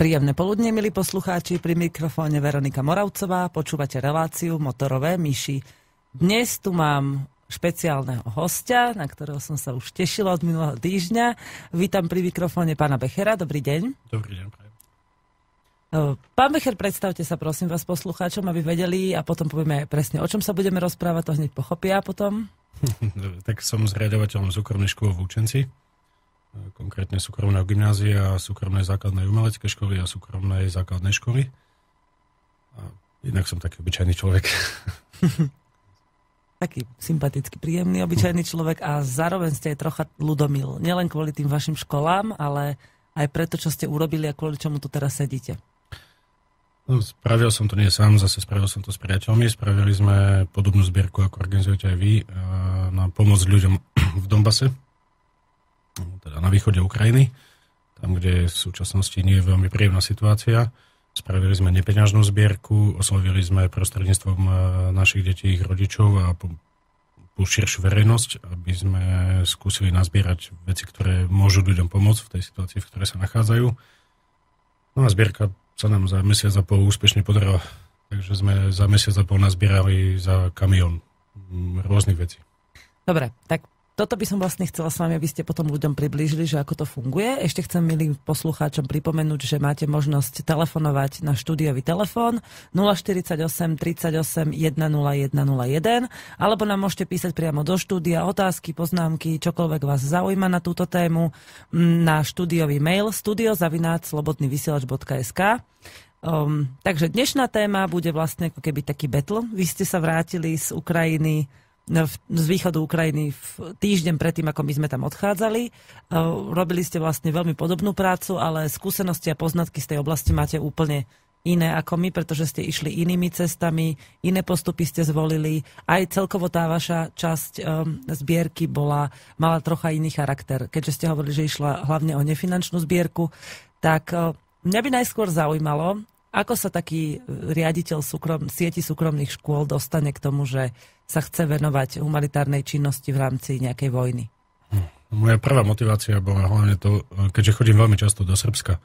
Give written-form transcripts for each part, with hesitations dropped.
Príjemné poludne, milí poslucháči, pri mikrofóne Veronika Moravcová, počúvate reláciu Motorové myši. Dnes tu mám špeciálneho hostia, na ktorého som sa už tešila od minulého týždňa. Vítam pri mikrofóne pána Bechera, dobrý deň. Dobrý deň, prajem. Pán Becher, predstavte sa prosím vás poslucháčom, aby vedeli a potom povieme presne, o čom sa budeme rozprávať, to hneď pochopia potom. Tak som zriaďovateľom súkromnej školy v Lučenci. Konkrétne súkromného gymnázia, súkromnej základnej umeleckej školy a súkromnej základnej školy. A inak som taký obyčajný človek. Taký sympatický, príjemný, obyčajný človek a zároveň ste aj trocha ľudomil. Nielen kvôli tým vašim školám, ale aj preto, čo ste urobili a kvôli čomu tu teraz sedíte. No, spravil som to nie sám, zase spravil som to s priateľmi. Spravili sme podobnú zbierku, ako organizujete aj vy, na pomoc ľuďom v Donbase, teda na východe Ukrajiny, tam, kde v súčasnosti nie je veľmi príjemná situácia. Spravili sme nepeňažnú zbierku, oslovili sme prostredníctvom našich detí, ich rodičov a po širšiu verejnosť, aby sme skúsili nazbierať veci, ktoré môžu ľuďom pomôcť v tej situácii, v ktorej sa nachádzajú. No a zbierka sa nám za mesiac a pol úspešne podarila. Takže sme za mesiac a pol nazbierali za kamión rôznych vecí. Dobre, tak toto by som vlastne chcela s vami, aby ste potom ľuďom priblížili, že ako to funguje. Ešte chcem milým poslucháčom pripomenúť, že máte možnosť telefonovať na štúdiový telefón 048 38 101 01, alebo nám môžete písať priamo do štúdia otázky, poznámky, čokoľvek vás zaujíma na túto tému na štúdiový mail studio@slobodnyvysielac.sk. Takže dnešná téma bude vlastne ako keby taký battle. Vy ste sa vrátili z Ukrajiny, z východu Ukrajiny týždeň predtým, ako my sme tam odchádzali. Robili ste vlastne veľmi podobnú prácu, ale skúsenosti a poznatky z tej oblasti máte úplne iné ako my, pretože ste išli inými cestami, iné postupy ste zvolili. Aj celkovo tá vaša časť zbierky mala trocha iný charakter. Keďže ste hovorili, že išla hlavne o nefinančnú zbierku, tak mňa by najskôr zaujímalo, ako sa taký riaditeľ sieti súkromných škôl dostane k tomu, že sa chce venovať humanitárnej činnosti v rámci nejakej vojny? Moja prvá motivácia bola hlavne to, keďže chodím veľmi často do Srbska,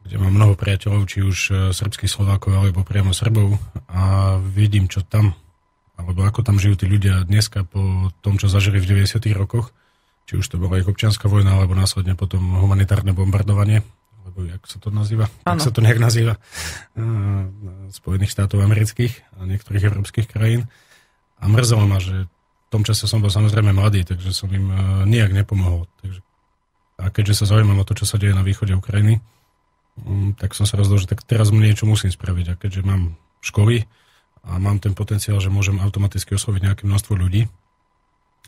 kde mám mnoho priateľov, či už srbských Slovákov, alebo priamo Srbov, a vidím, čo tam, alebo ako tam žijú tí ľudia dneska po tom, čo zažili v 90. rokoch, či už to bola ich občianska vojna, alebo následne potom humanitárne bombardovanie, alebo jak sa to nazýva? Tak sa to nejak nazýva. Spojených štátov amerických a niektorých európskych krajín. A mrzelo ma, že v tom čase som bol samozrejme mladý, takže som im nijak nepomohol. A keďže sa zaujímam o to, čo sa deje na východe Ukrajiny, tak som sa rozhodol, že tak teraz niečo musím spraviť. A keďže mám školy a mám ten potenciál, že môžem automaticky osloviť nejaké množstvo ľudí,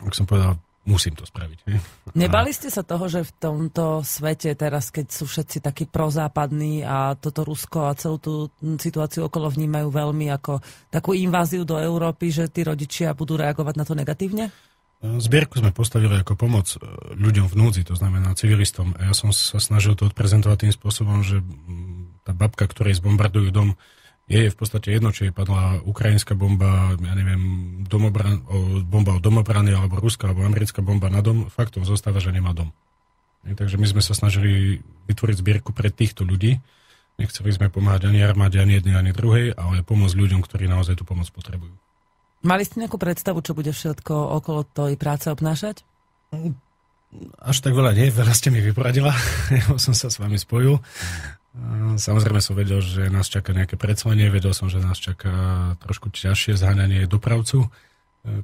tak som povedal, musím to spraviť. Nebali ste sa toho, že v tomto svete teraz, keď sú všetci takí prozápadní a toto Rusko a celú tú situáciu okolo vnímajú veľmi ako takú inváziu do Európy, že tí rodičia budú reagovať na to negatívne? Zbierku sme postavili ako pomoc ľuďom v núdzi, to znamená civilistom. A ja som sa snažil to odprezentovať tým spôsobom, že tá babka, ktorej zbombardujú dom, je v podstate jedno, či padla ukrajinská bomba, ja neviem, bomba od domobrany, alebo ruská, alebo americká bomba na dom. Faktom zostáva, že nemá dom. Takže my sme sa snažili vytvoriť zbierku pre týchto ľudí. Nechceli sme pomáhať ani armáde, ani jednej, ani druhej, ale pomôcť ľuďom, ktorí naozaj tú pomoc potrebujú. Mali ste nejakú predstavu, čo bude všetko okolo tej práce obnášať? Až tak veľa nie, veľa ste mi vyporadila. Ja som sa s vami spojil. Samozrejme som vedel, že nás čaká nejaké predslenie, vedel som, že nás čaká trošku ťažšie zháňanie dopravcu,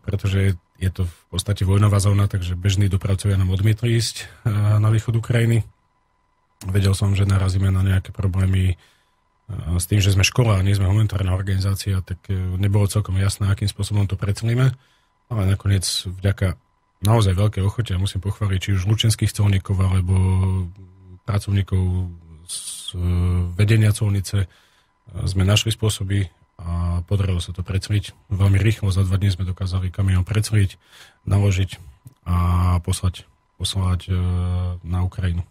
pretože je to v podstate vojnová zóna, takže bežní dopravcovia nám odmietli ísť na východ Ukrajiny. Vedel som, že narazíme na nejaké problémy s tým, že sme škola a nie sme humanitárna organizácia, tak nebolo celkom jasné, akým spôsobom to predslíme, ale nakoniec vďaka naozaj veľkej ochote, a musím pochváliť či už lučenských colníkov alebo pracovníkov z vedenia colnice, sme našli spôsoby a podarilo sa to precliť. Veľmi rýchlo, za 2 dní sme dokázali kamión precliť, naložiť a poslať na Ukrajinu.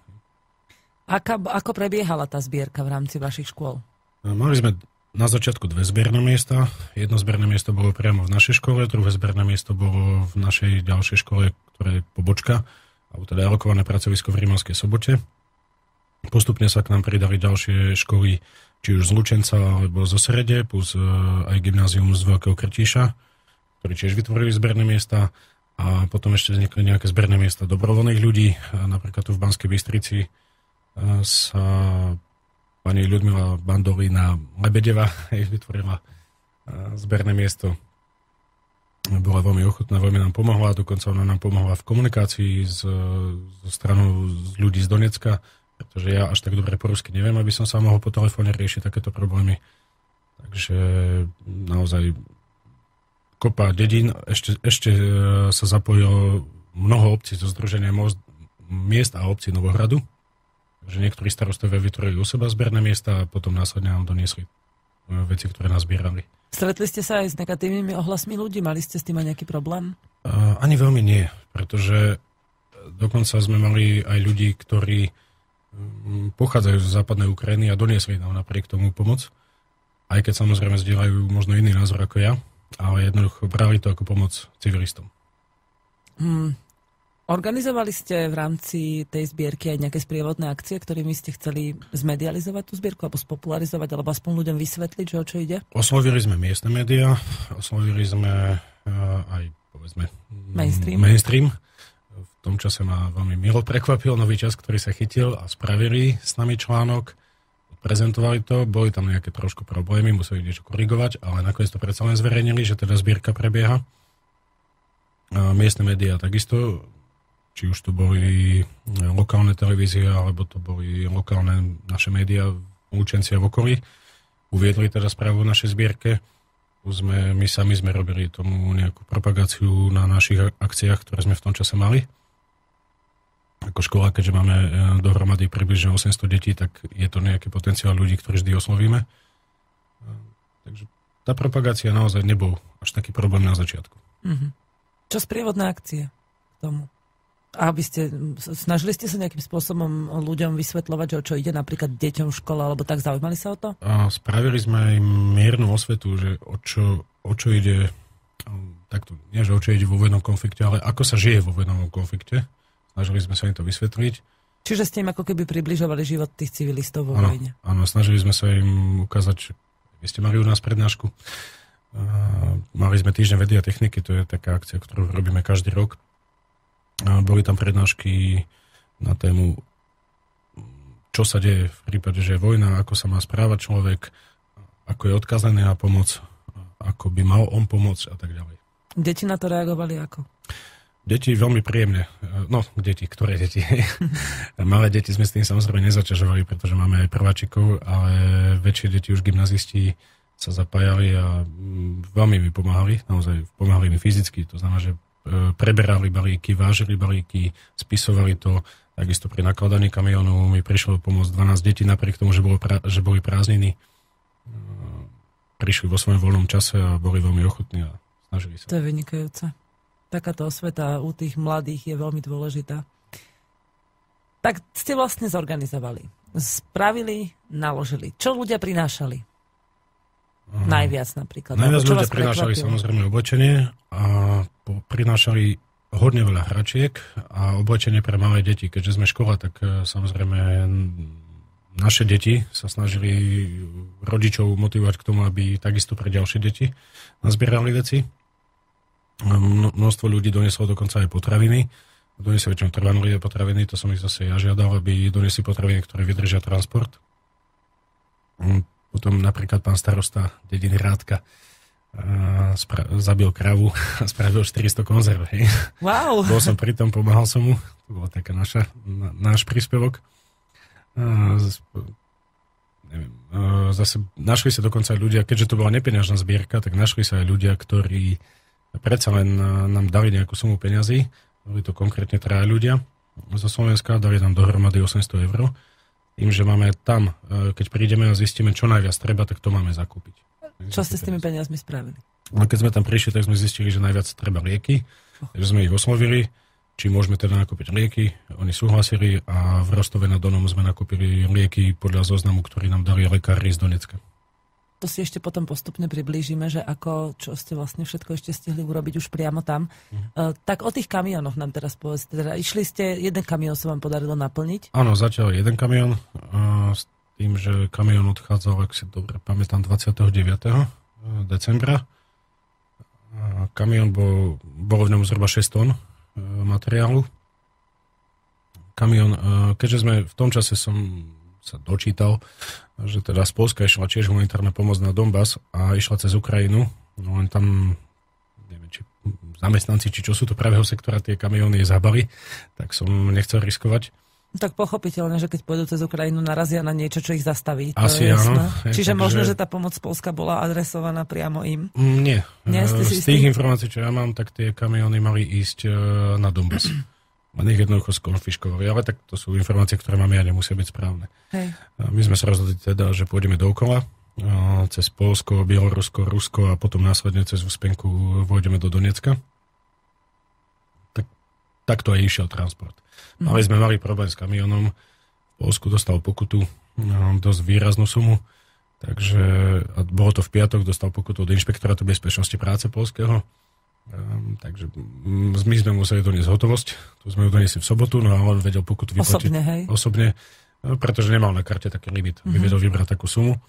Ako prebiehala tá zbierka v rámci vašich škôl? Mali sme na začiatku 2 zberné miesta. Jedno zberné miesto bolo priamo v našej škole, druhé zberné miesto bolo v našej ďalšej škole, ktorá je pobočka, alebo teda alokované pracovisko v Rímavskej Sobote. Postupne sa k nám pridali ďalšie školy, či už z Lučenca, alebo zo Srede, plus aj gymnázium z Veľkého Krtíša, ktorí tiež vytvorili zberné miesta. A potom ešte vznikli nejaké zberné miesta dobrovoľných ľudí. Napríklad tu v Banskej Bystrici sa pani Ľudmila Bandolína Lebedeva vytvorila zberné miesto. Bola veľmi ochotná, veľmi nám pomohla, dokonca ona nám pomohla v komunikácii so stranou ľudí z Donecka, pretože ja až tak dobre po rusky neviem, aby som sa mohol po telefóne riešiť takéto problémy. Takže naozaj kopa dedín, ešte sa zapojilo mnoho obcí zo Združenia miest a obcí Novohradu, takže niektorí starostovia vytvorili u seba zberné miesta a potom následne nám doniesli veci, ktoré nás zbierali. Stretli ste sa aj s negatívnymi ohlasmi ľudí? Mali ste s tým aj nejaký problém? Ani veľmi nie, pretože dokonca sme mali aj ľudí, ktorí pochádzajú z západnej Ukrajiny a doniesli nám napriek tomu pomoc, aj keď samozrejme zdieľajú možno iný názor ako ja, ale jednoducho brali to ako pomoc civilistom. Organizovali ste v rámci tej zbierky aj nejaké sprievodné akcie, ktorými ste chceli zmedializovať tú zbierku, alebo spopularizovať, alebo aspoň ľuďom vysvetliť, že o čo ide? Oslovili sme miestne médiá, oslovili sme aj, povedzme, mainstream. V tom čase ma veľmi milo prekvapil nový čas, ktorý sa chytil a spravili s nami článok, prezentovali to, boli tam nejaké trošku problémy, museli niečo korigovať, ale nakoniec to predsa len zverejnili, že teda zbierka prebieha. Miestne médiá takisto, či už to boli lokálne televízie, alebo to boli lokálne naše médiá v Lučenci a v okolí, uviedli teda správu o našej zbierke. My sami sme robili tomu nejakú propagáciu na našich akciách, ktoré sme v tom čase mali. Ako škola, keďže máme dohromady približne 800 detí, tak je to nejaký potenciál ľudí, ktorí vždy oslovíme. Takže tá propagácia naozaj nebol až taký problém na začiatku. Čo sprievodné akcie k tomu? A snažili ste sa nejakým spôsobom ľuďom vysvetľovať, že o čo ide, napríklad deťom v škole, alebo tak, zaujímali sa o to? Spravili sme aj miernu osvetu, že o čo ide, takto, nie že o čo ide vo vojnom konflikte, ale ako sa žije vo vojnom konflikte. Snažili sme sa im to vysvetliť. Čiže ste im ako keby približovali život tých civilistov vo vojne. Áno, snažili sme sa im ukázať, že vy ste mali u nás prednášku. Mali sme týždeň vedy a techniky, to je taká akcia, ktorú robíme každý rok. Boli tam prednášky na tému, čo sa deje v prípade, že je vojna, ako sa má správať človek, ako je odkazaný na pomoc, ako by mal on pomôcť a tak ďalej. Deti na to reagovali ako? Deti veľmi príjemne. No, ktoré deti? Malé deti sme s tým samozrejme nezaťažovali, pretože máme aj prváčikov, ale väčšie deti, už gymnazisti, sa zapájali a veľmi mi pomáhali. Naozaj pomáhali mi fyzicky. To znamená, že preberali balíky, vážili balíky, spisovali to. Takisto pri nakladaní kamionu mi prišlo pomôcť 12 detí, napriek tomu, že boli prázdniny. Prišli vo svojom voľnom čase a boli veľmi ochotní a snažili sa. To je vynikajúce. Takáto osveta u tých mladých je veľmi dôležitá. Tak ste vlastne zorganizovali. Spravili, naložili. Čo ľudia prinášali? Najviac napríklad. Najviac ľudia prinášali samozrejme oblečenie a prinášali hodne veľa hračiek a oblečenie pre malé deti. Keďže sme škola, tak samozrejme naše deti sa snažili rodičov motivovať k tomu, aby takisto pre ďalšie deti nazbierali veci. Množstvo ľudí donieslo dokonca aj potraviny. Doniesli väčšinou trvanlivé potraviny, to som ich zase ja žiadal, aby doniesli potraviny, ktoré vydržia transport. Potom napríklad pán starosta dediny Rádka zabil kravu a spravil 400 konzerv. Hej. Wow. Bol som pri tom, pomáhal som mu. To bola taká náš príspevok. Zase našli sa dokonca aj ľudia, keďže to bola nepeňažná zbierka, tak našli sa aj ľudia, ktorí predsa len nám dali nejakú sumu peňazí. Boli to konkrétne 3 ľudia zo Slovenska, dali nám dohromady 800 eur. Tým, že máme tam, keď prídeme a zistíme, čo najviac treba, tak to máme zakúpiť. Čo ste s tými peniazmi spravili? No, keď sme tam prišli, tak sme zistili, že najviac treba lieky. Takže sme ich oslovili, či môžeme teda nakúpiť lieky. Oni súhlasili a v Rostove nad Donom sme nakúpili lieky podľa zoznamu, ktorý nám dali lekári z Donecka. to si ešte potom postupne priblížime, že čo ste vlastne všetko ešte stihli urobiť už priamo tam. Tak o tých kamionoch nám teraz povedzte. Teda išli ste, jeden kamión sa vám podarilo naplniť? Áno, zatiaľ jeden kamión, s tým, že kamión odchádzal, ak si dobre pamätám, 29. decembra. Kamión bolo v ňom zhruba 6 tón materiálu. Kamión, keďže sme v tom čase som sa dočítal, že teda z Poľska išla tiež humanitárna pomoc na Donbas a išla cez Ukrajinu. No len tam, neviem, či zamestnanci, či čo sú to pravého sektora, tie kamióny zabali, tak som nechcel riskovať. Tak pochopiteľne, že keď pôjdu cez Ukrajinu, narazia na niečo, čo ich zastaví. Asi áno. Čiže možno, že tá pomoc z Poľska bola adresovaná priamo im? Nie. Z tých informácií, čo ja mám, tak tie kamióny mali ísť na Donbas. Len ich jednoducho skonfiškovali, ale tak to sú informácie, ktoré máme a nemusia byť správne. Hej. My sme sa rozhodli teda, že pôjdeme dookola, cez Poľsko, Bielorusko, Rusko a potom následne cez Úspenku vôjdeme do Donecka. Takto aj išiel transport. Ale sme mali problém s kamionom. V Poľsku dostal pokutu, dosť výraznú sumu, takže bolo to v piatok, dostal pokutu od inšpektorátu bezpečnosti práce poľského. Takže my sme museli doniesť hotovosť. Tu sme ju doniesli v sobotu, no a on vedel pokutu vyplatiť osobne, pretože nemal na karte taký limit. Vedel vybrať takú sumu.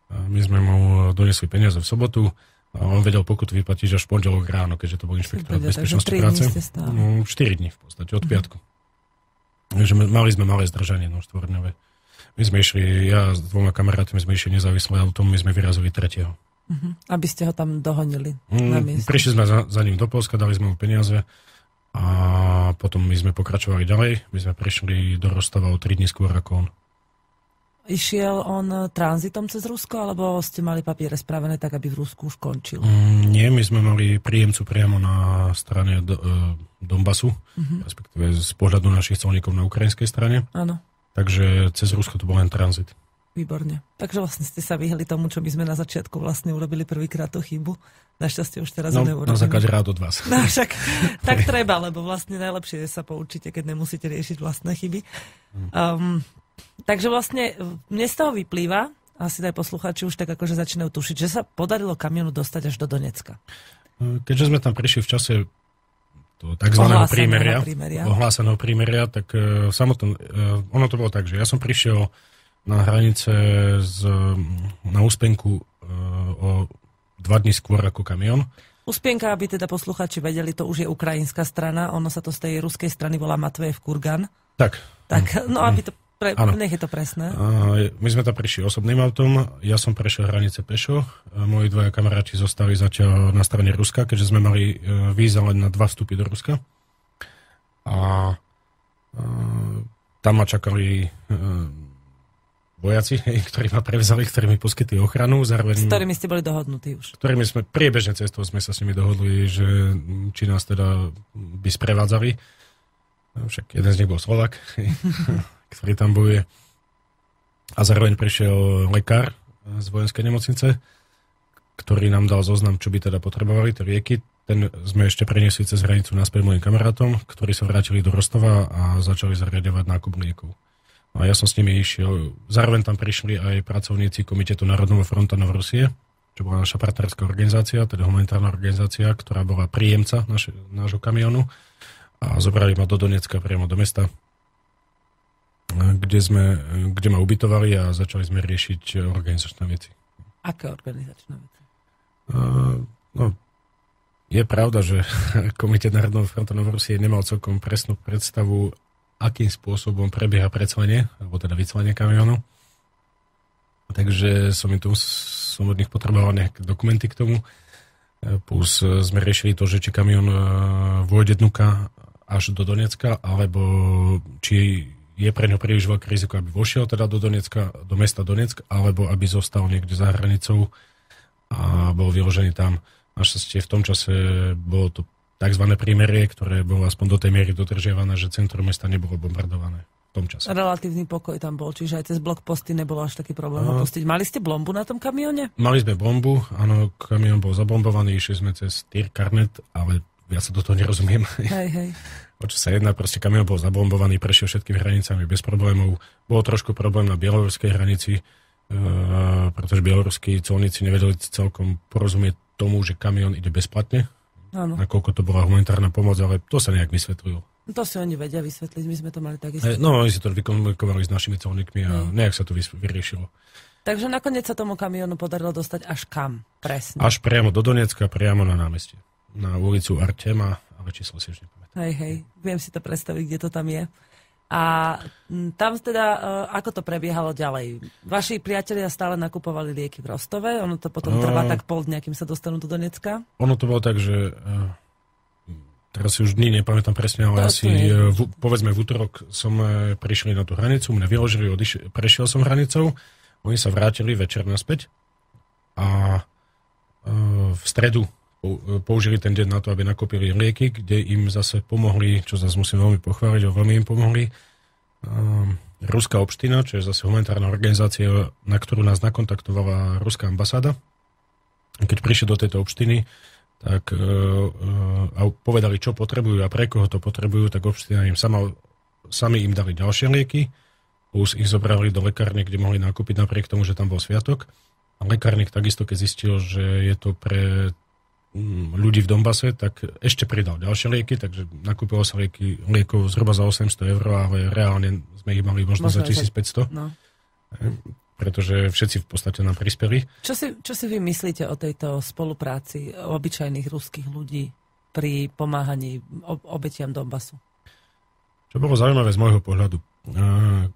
My sme mu doniesli peniaze v sobotu a on vedel pokutu vyplatiť až v pondelok ráno, keďže to bol inšpektorát bezpečnosti práce. 4 dní v podstate, od piatku. Takže mali sme malé zdržanie, štvorňové. My sme išli, ja s 2 kamarátmi sme išli nezávisle autom, my sme vyrazili 3. Aby ste ho tam dohonili na mieste. Prišli sme za ním do Poľska, dali sme mu peniaze a potom my sme pokračovali ďalej. My sme prišli do Rostova o 3 dní skôr ako on. Išiel on tranzitom cez Rusko, alebo ste mali papiere spravené tak, aby v Rusku už končil? Nie, my sme mali príjemcu priamo na strane Donbasu, respektíve z pohľadu našich colníkov na ukrajinskej strane. Áno. Takže cez Rusko to bol len tranzit. Výborne. Takže vlastne ste sa vyhli tomu, čo my sme na začiatku vlastne urobili prvýkrát tú chybu. Našťastie už teraz neurobíme. Na základe rád od vás. No však tak treba, lebo vlastne najlepšie sa poučíte, keď nemusíte riešiť vlastné chyby. Takže vlastne mne z toho vyplýva, asi aj poslucháči už tak akože začínajú tušiť, že sa podarilo kamionu dostať až do Donecka. Keďže sme tam prišli v čase toho takzvaného ohláseného prímeria, tak samotné, ono to bolo tak, že ja som prišiel na hranice na Úspenku o 2 dní skôr ako kamión. Úspenka, aby teda posluchači vedeli, to už je ukrajinská strana, ono sa to z tej ruskej strany volá Matvejev Kurgan. Tak. No aby to, nech je to presné. My sme tam prišli osobným autom, ja som prešiel hranice pešo, moji 2 kamaráti zostali zatiaľ na strane Ruska, keďže sme mali víza len na 2 vstupy do Ruska. A tam ma čakali vojaci, ktorí ma prevzali, ktorí mi poskytli ochranu. Zároveň, s ktorými ste boli dohodnutí už? Ktorými sme priebežne cestou sme sa s nimi dohodli, že či nás teda by sprevádzali. Však jeden z nich bol Slovák, ktorý tam bojuje. A zároveň prišiel lekár z vojenskej nemocnice, ktorý nám dal zoznam, čo by teda potrebovali, tie lieky. Ten sme ešte preniesli cez hranicu naspäť mojim kamarátom, ktorí sa vrátili do Rostova a začali zariadovať nákup liekov. A ja som s nimi išiel. Zároveň tam prišli aj pracovníci Komitetu Národného fronta Novorosie, čo bola naša partnerská organizácia, teda humanitárna organizácia, ktorá bola príjemca nášho kamionu. A zobrali ma do Donecka, priamo do mesta, kde ma ubytovali a začali sme riešiť organizačné veci. Aké organizačné veci? Je pravda, že Komitet Národného fronta Novorosie nemal celkom presnú predstavu, akým spôsobom prebieha predclenie, alebo teda vyclenie kamionu. Takže som od nich potreboval nejaké dokumenty k tomu. Plus sme riešili to, že či kamión vôjde dnuka až do Donecka, alebo či je pre ňo príliš veľké riziko, aby vošiel teda do Donecka, do mesta Donetsk, alebo aby zostal niekde za hranicou a bol vyložený tam. Našťastie v tom čase bolo to takzvané prímerie, ktoré bolo aspoň do tej miery dodržiavané, že centrum mesta nebolo bombardované v tom čase. Relatívny pokoj tam bol, čiže aj cez blokposty nebolo až taký problém opustiť. Mali ste bombu na tom kamióne? Mali sme bombu, áno, kamión bol zabombovaný, išli sme cez Týr Karnet, ale ja sa do toho nerozumiem. Hej. O čo sa jedná, proste kamión bol zabombovaný, prešiel všetkými hranicami bez problémov. Bolo trošku problém na bieloruskej hranici, pretože bieloruskí colníci nevedeli celkom porozumieť tomu, že kamión ide bezplatne. Áno. Nakoľko to bola humanitárna pomoc, ale to sa nejak vysvetľujú. To si oni vedia vysvetliť, my sme to mali takisto. No, oni si to vykomunikovali s našimi colníkmi a nejak sa to vyriešilo. Takže nakoniec sa tomu kamiónu podarilo dostať až kam? Presne. Až priamo do Donecka, priamo na námestie. Na ulicu Artema, ale číslo si už nepamätám. Hej, viem si to predstaviť, kde to tam je. A tam teda, ako to prebiehalo ďalej? Vaši priatelia stále nakupovali lieky v Rostove, ono to potom trvá tak pol dňa, kým sa dostanú do Donecka? Ono to bolo tak, že teraz si už dní nepamätám presne, ale povedzme v útorok som prišli na tú hranicu, mňa vyložili, prešiel som hranicou, oni sa vrátili večer naspäť a v stredu použili ten deň na to, aby nakúpili lieky, kde im zase pomohli, čo zase musím veľmi pochváliť, veľmi im pomohli, Ruská obština, čo je zase humanitárna organizácia, na ktorú nás nakontaktovala ruská ambasáda. Keď prišli do tejto obštiny, tak a povedali, čo potrebujú a pre koho to potrebujú, tak obština im sami im dali ďalšie lieky, plus ich zobrali do lekárne, kde mohli nakúpiť napriek tomu, že tam bol sviatok. A lekárnik takisto, keď zistil, že je to pre ľudí v Donbase, tak ešte pridal ďalšie lieky, takže nakúpilo sa liekov zhruba za 800 €, ale reálne sme ich mali možno za 1500. No. Pretože všetci v podstate nám prispeli. Čo si vy myslíte o tejto spolupráci obyčajných ruských ľudí pri pomáhaní obetiam Donbasu? Čo bolo zaujímavé z môjho pohľadu.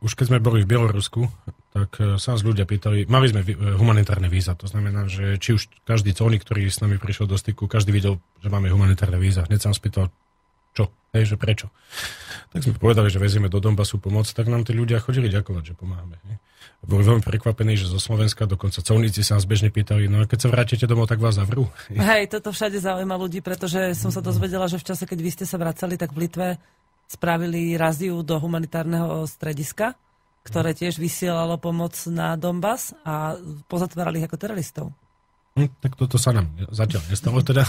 Už keď sme boli v Bielorusku, tak sa nás ľudia pýtali, mali sme humanitárne víza, to znamená, že či už každý colník, ktorý s nami prišiel do styku, každý videl, že máme humanitárne víza. Hneď sa nás pýtal, čo, že prečo. Tak sme povedali, že vezieme do Donbasu pomoc, tak nám tí ľudia chodili ďakovať, že pomáhame. Boli veľmi prekvapení, že zo Slovenska dokonca colníci sa nás bežne pýtali, no a keď sa vrátite domov, tak vás zavrú. Hej, toto všade zaujíma ľudí, pretože som sa dozvedela, že v čase, keď vy ste sa vracali, tak v Litve spravili raziu do humanitárneho strediska, ktoré tiež vysielalo pomoc na Donbas a pozatvárali ich ako teroristov. Tak toto sa nám zatiaľ nestalo teda.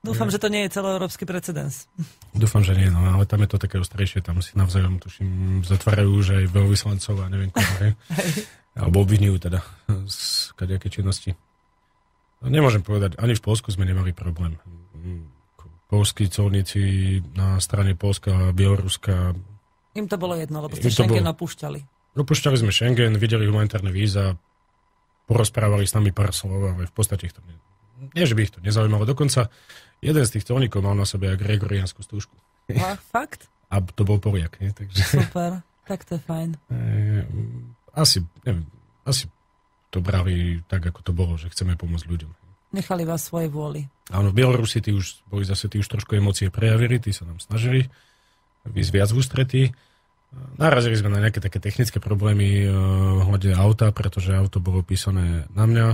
Dúfam, že to nie je celoeurópsky precedens. Dúfam, že nie, no ale tam je to také ostrejšie, tam si navzájom tuším zatvárajú už aj veľvyslancov a neviem koho, alebo obvinujú teda z kadejaké činnosti. No, nemôžem povedať, ani v Poľsku sme nemali problém. Poľskí colníci na strane Poľska a Bieloruska. Im to bolo jedno, lebo ste Schengen opúšťali. Opúšťali sme Schengen, videli humanitárne víza, porozprávali s nami pár slov, ale v podstate ich to nie, že by ich to nezaujímalo. Dokonca jeden z tých colníkov mal na sebe aj gregoriánsku stúžku. Fakt? A to bol Poliak. Takže... Super, tak to je fajn. Asi to brali tak, ako to bolo, že chceme pomôcť ľuďom. Nechali vás svojej vôli. Áno, v Bielorusi tí už trošku emócie prejavili, tí sa nám snažili ísť viac v ústretí. Narazili sme na nejaké také technické problémy hľadne auta, pretože auto bolo písané na mňa.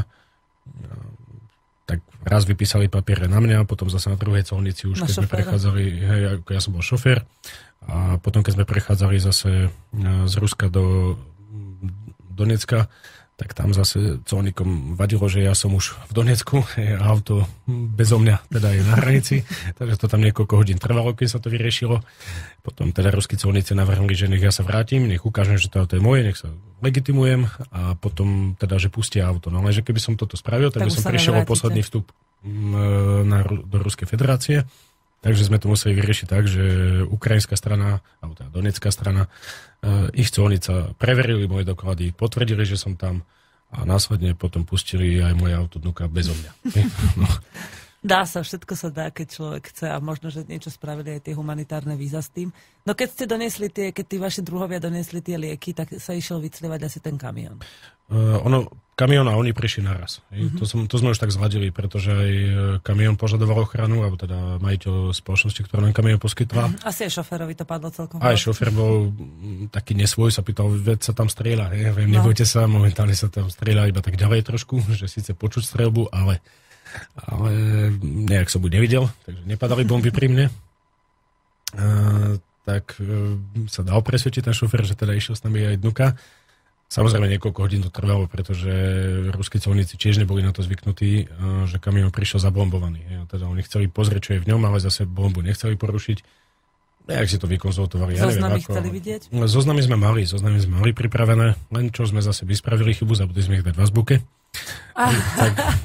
Tak raz vypísali papiere na mňa, potom zase na druhej colnici už, keď sme prechádzali, ja som bol šofér, a potom, keď sme prechádzali zase z Ruska do Donecka, tak tam zase colníkom vadilo, že ja som už v Donecku a auto bezo mňa teda je na hranici, takže to tam niekoľko hodín trvalo, keď sa to vyriešilo. Potom teda ruskí colníci navrhli, že nech ja sa vrátim, nech ukážem, že to auto je moje, nech sa legitimujem a potom teda, že pustia auto. No ale že keby som toto spravil, tak by som prišiel o posledný vstup do Ruskej federácie. Takže sme to museli vyriešiť tak, že ukrajinská strana, alebo teda donetská strana, ich colnica preverili moje doklady, potvrdili, že som tam a následne potom pustili aj moje auto dnuka bezo mňa. No. Dá sa, všetko sa dá, keď človek chce a možno, že niečo spravili aj tie humanitárne víza s tým. No keď ste donesli keď tí vaši druhovia donesli tie lieky, tak sa išiel vyclievať asi ten kamión. Kamión a oni prišli naraz. To sme už tak zladili, pretože aj kamión požadoval ochranu, alebo teda majiteľ spoločnosti, ktorá nám kamión poskytla. Asi aj šoférovi to padlo celkom. Aj šofér bol taký nesvoj, sa pýtal, veď sa tam strieľa. Nebojte sa, momentálne sa tam strieľa iba tak ďalej trošku, že síce počuť streľbu, ale nejak som buď nevidel, takže nepadali bomby pri mne. Tak sa dal presvedčiť ten šofér, že teda išiel s nami aj dnuka. Samozrejme niekoľko hodín to trvalo, pretože ruskí colníci tiež neboli na to zvyknutí, že kamión prišiel zabombovaný. Teda oni chceli pozrieť, čo je v ňom, ale zase bombu nechceli porušiť. Jak si to vykonzultovali? Ja Zoznamy neviem, chceli vidieť? Zoznamy sme mali pripravené, len čo sme zase vyspravili chybu, zabudli sme ich dať v azbuke.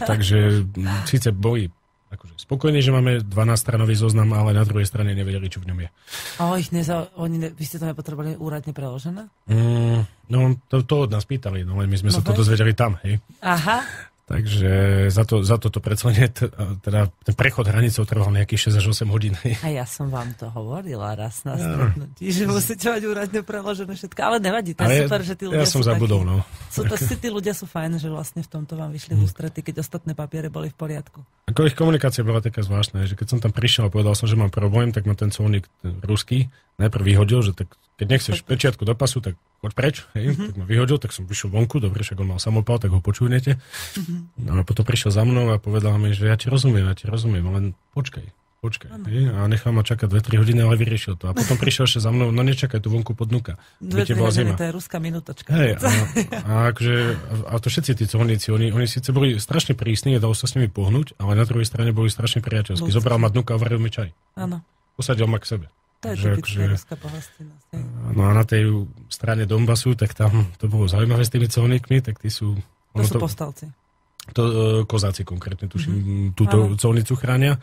Takže síce boli akože spokojní, že máme 12-stranový zoznam, ale na druhej strane nevedeli, čo v ňom je. Vy ste to nepotrebovali úradne preložené? No, to od nás pýtali, no len my sme sa to dozvedeli tam, hej. Aha. Takže za toto predslenie, teda ten prechod hranicou trval nejakých 6 až 8 hodín. A ja som vám to hovorila raz na stretnutí, že musíte mať úradne preložené všetko. Ale nevadí, to je super, že tí ľudia sú zabudol, takí. No. Tí ľudia sú fajn, že vlastne v tomto vám vyšli v ústrety, keď ostatné papiere boli v poriadku. Ako ich komunikácia bola taká zvláštna, že keď som tam prišiel a povedal som, že mám problém, tak ma ten colník ruský najprv vyhodil, že tak keď nechceš pečiatku do pasu, tak poď preč, hej, tak ma vyhodil, tak som vyšiel vonku, dobre, však on mal samopal, tak ho počúvnete. No a potom prišiel za mnou a povedal mi, že ja ti rozumiem, len počkaj. Hej, a nechal ma čakať 2-3 hodiny, ale vyriešil to. A potom prišiel ešte za mnou, no nečakaj tu vonku podnúka. 2-3 hodiny, to je ruská minútočka. Hej, a to všetci tí colníci, oni síce boli strašne prísni, dalo sa s nimi pohnúť, ale na druhej strane boli strašne priateľskí. Zobral ma dnuka a varil mi čaj. Áno. Posadil ma k sebe. To je typické ruská pohostinnosť. No a na tej strane Donbasu, tak tam to bolo zaujímavé s tými colníkmi, tak tí sú... To sú povstalci. Kozáci konkrétne, tuším, túto colnicu chránia.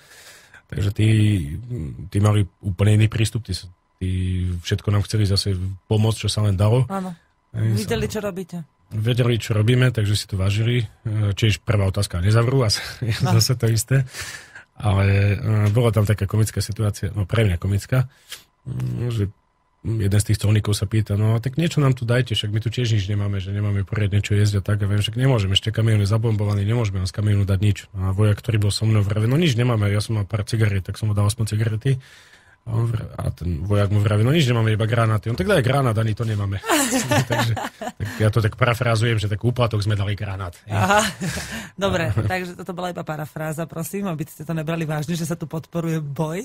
Takže tí mali úplne iný prístup, tí všetko nám chceli zase pomôcť, čo sa len dalo. Áno. Videli, čo robíte. Vedeli, čo robíme, takže si to vážili. Čiže prvá otázka, nezavrú a zase to isté. Ale bola tam taká komická situácia, no pre mňa komická, že jeden z tých colníkov sa pýta, no tak niečo nám tu dajte, však my tu tiež nič nemáme, že nemáme poriadne čo jesť a tak, a viem, však nemôžeme, ešte kamión je zabombovaný, nemôžeme z kamiónu dať nič. A vojak, ktorý bol so mnou, vraví, no nič nemáme, ja som mal pár cigariet, tak som mu dal aspoň cigarety. A ten vojak mu vraví, no nič nemáme, iba granáty. On tak daj granát, ani to nemáme. Takže ja to tak parafrázujem, že tak úplatok sme dali granát. Aha, dobre, takže toto bola iba parafráza, prosím, aby ste to nebrali vážne, že sa tu podporuje boj.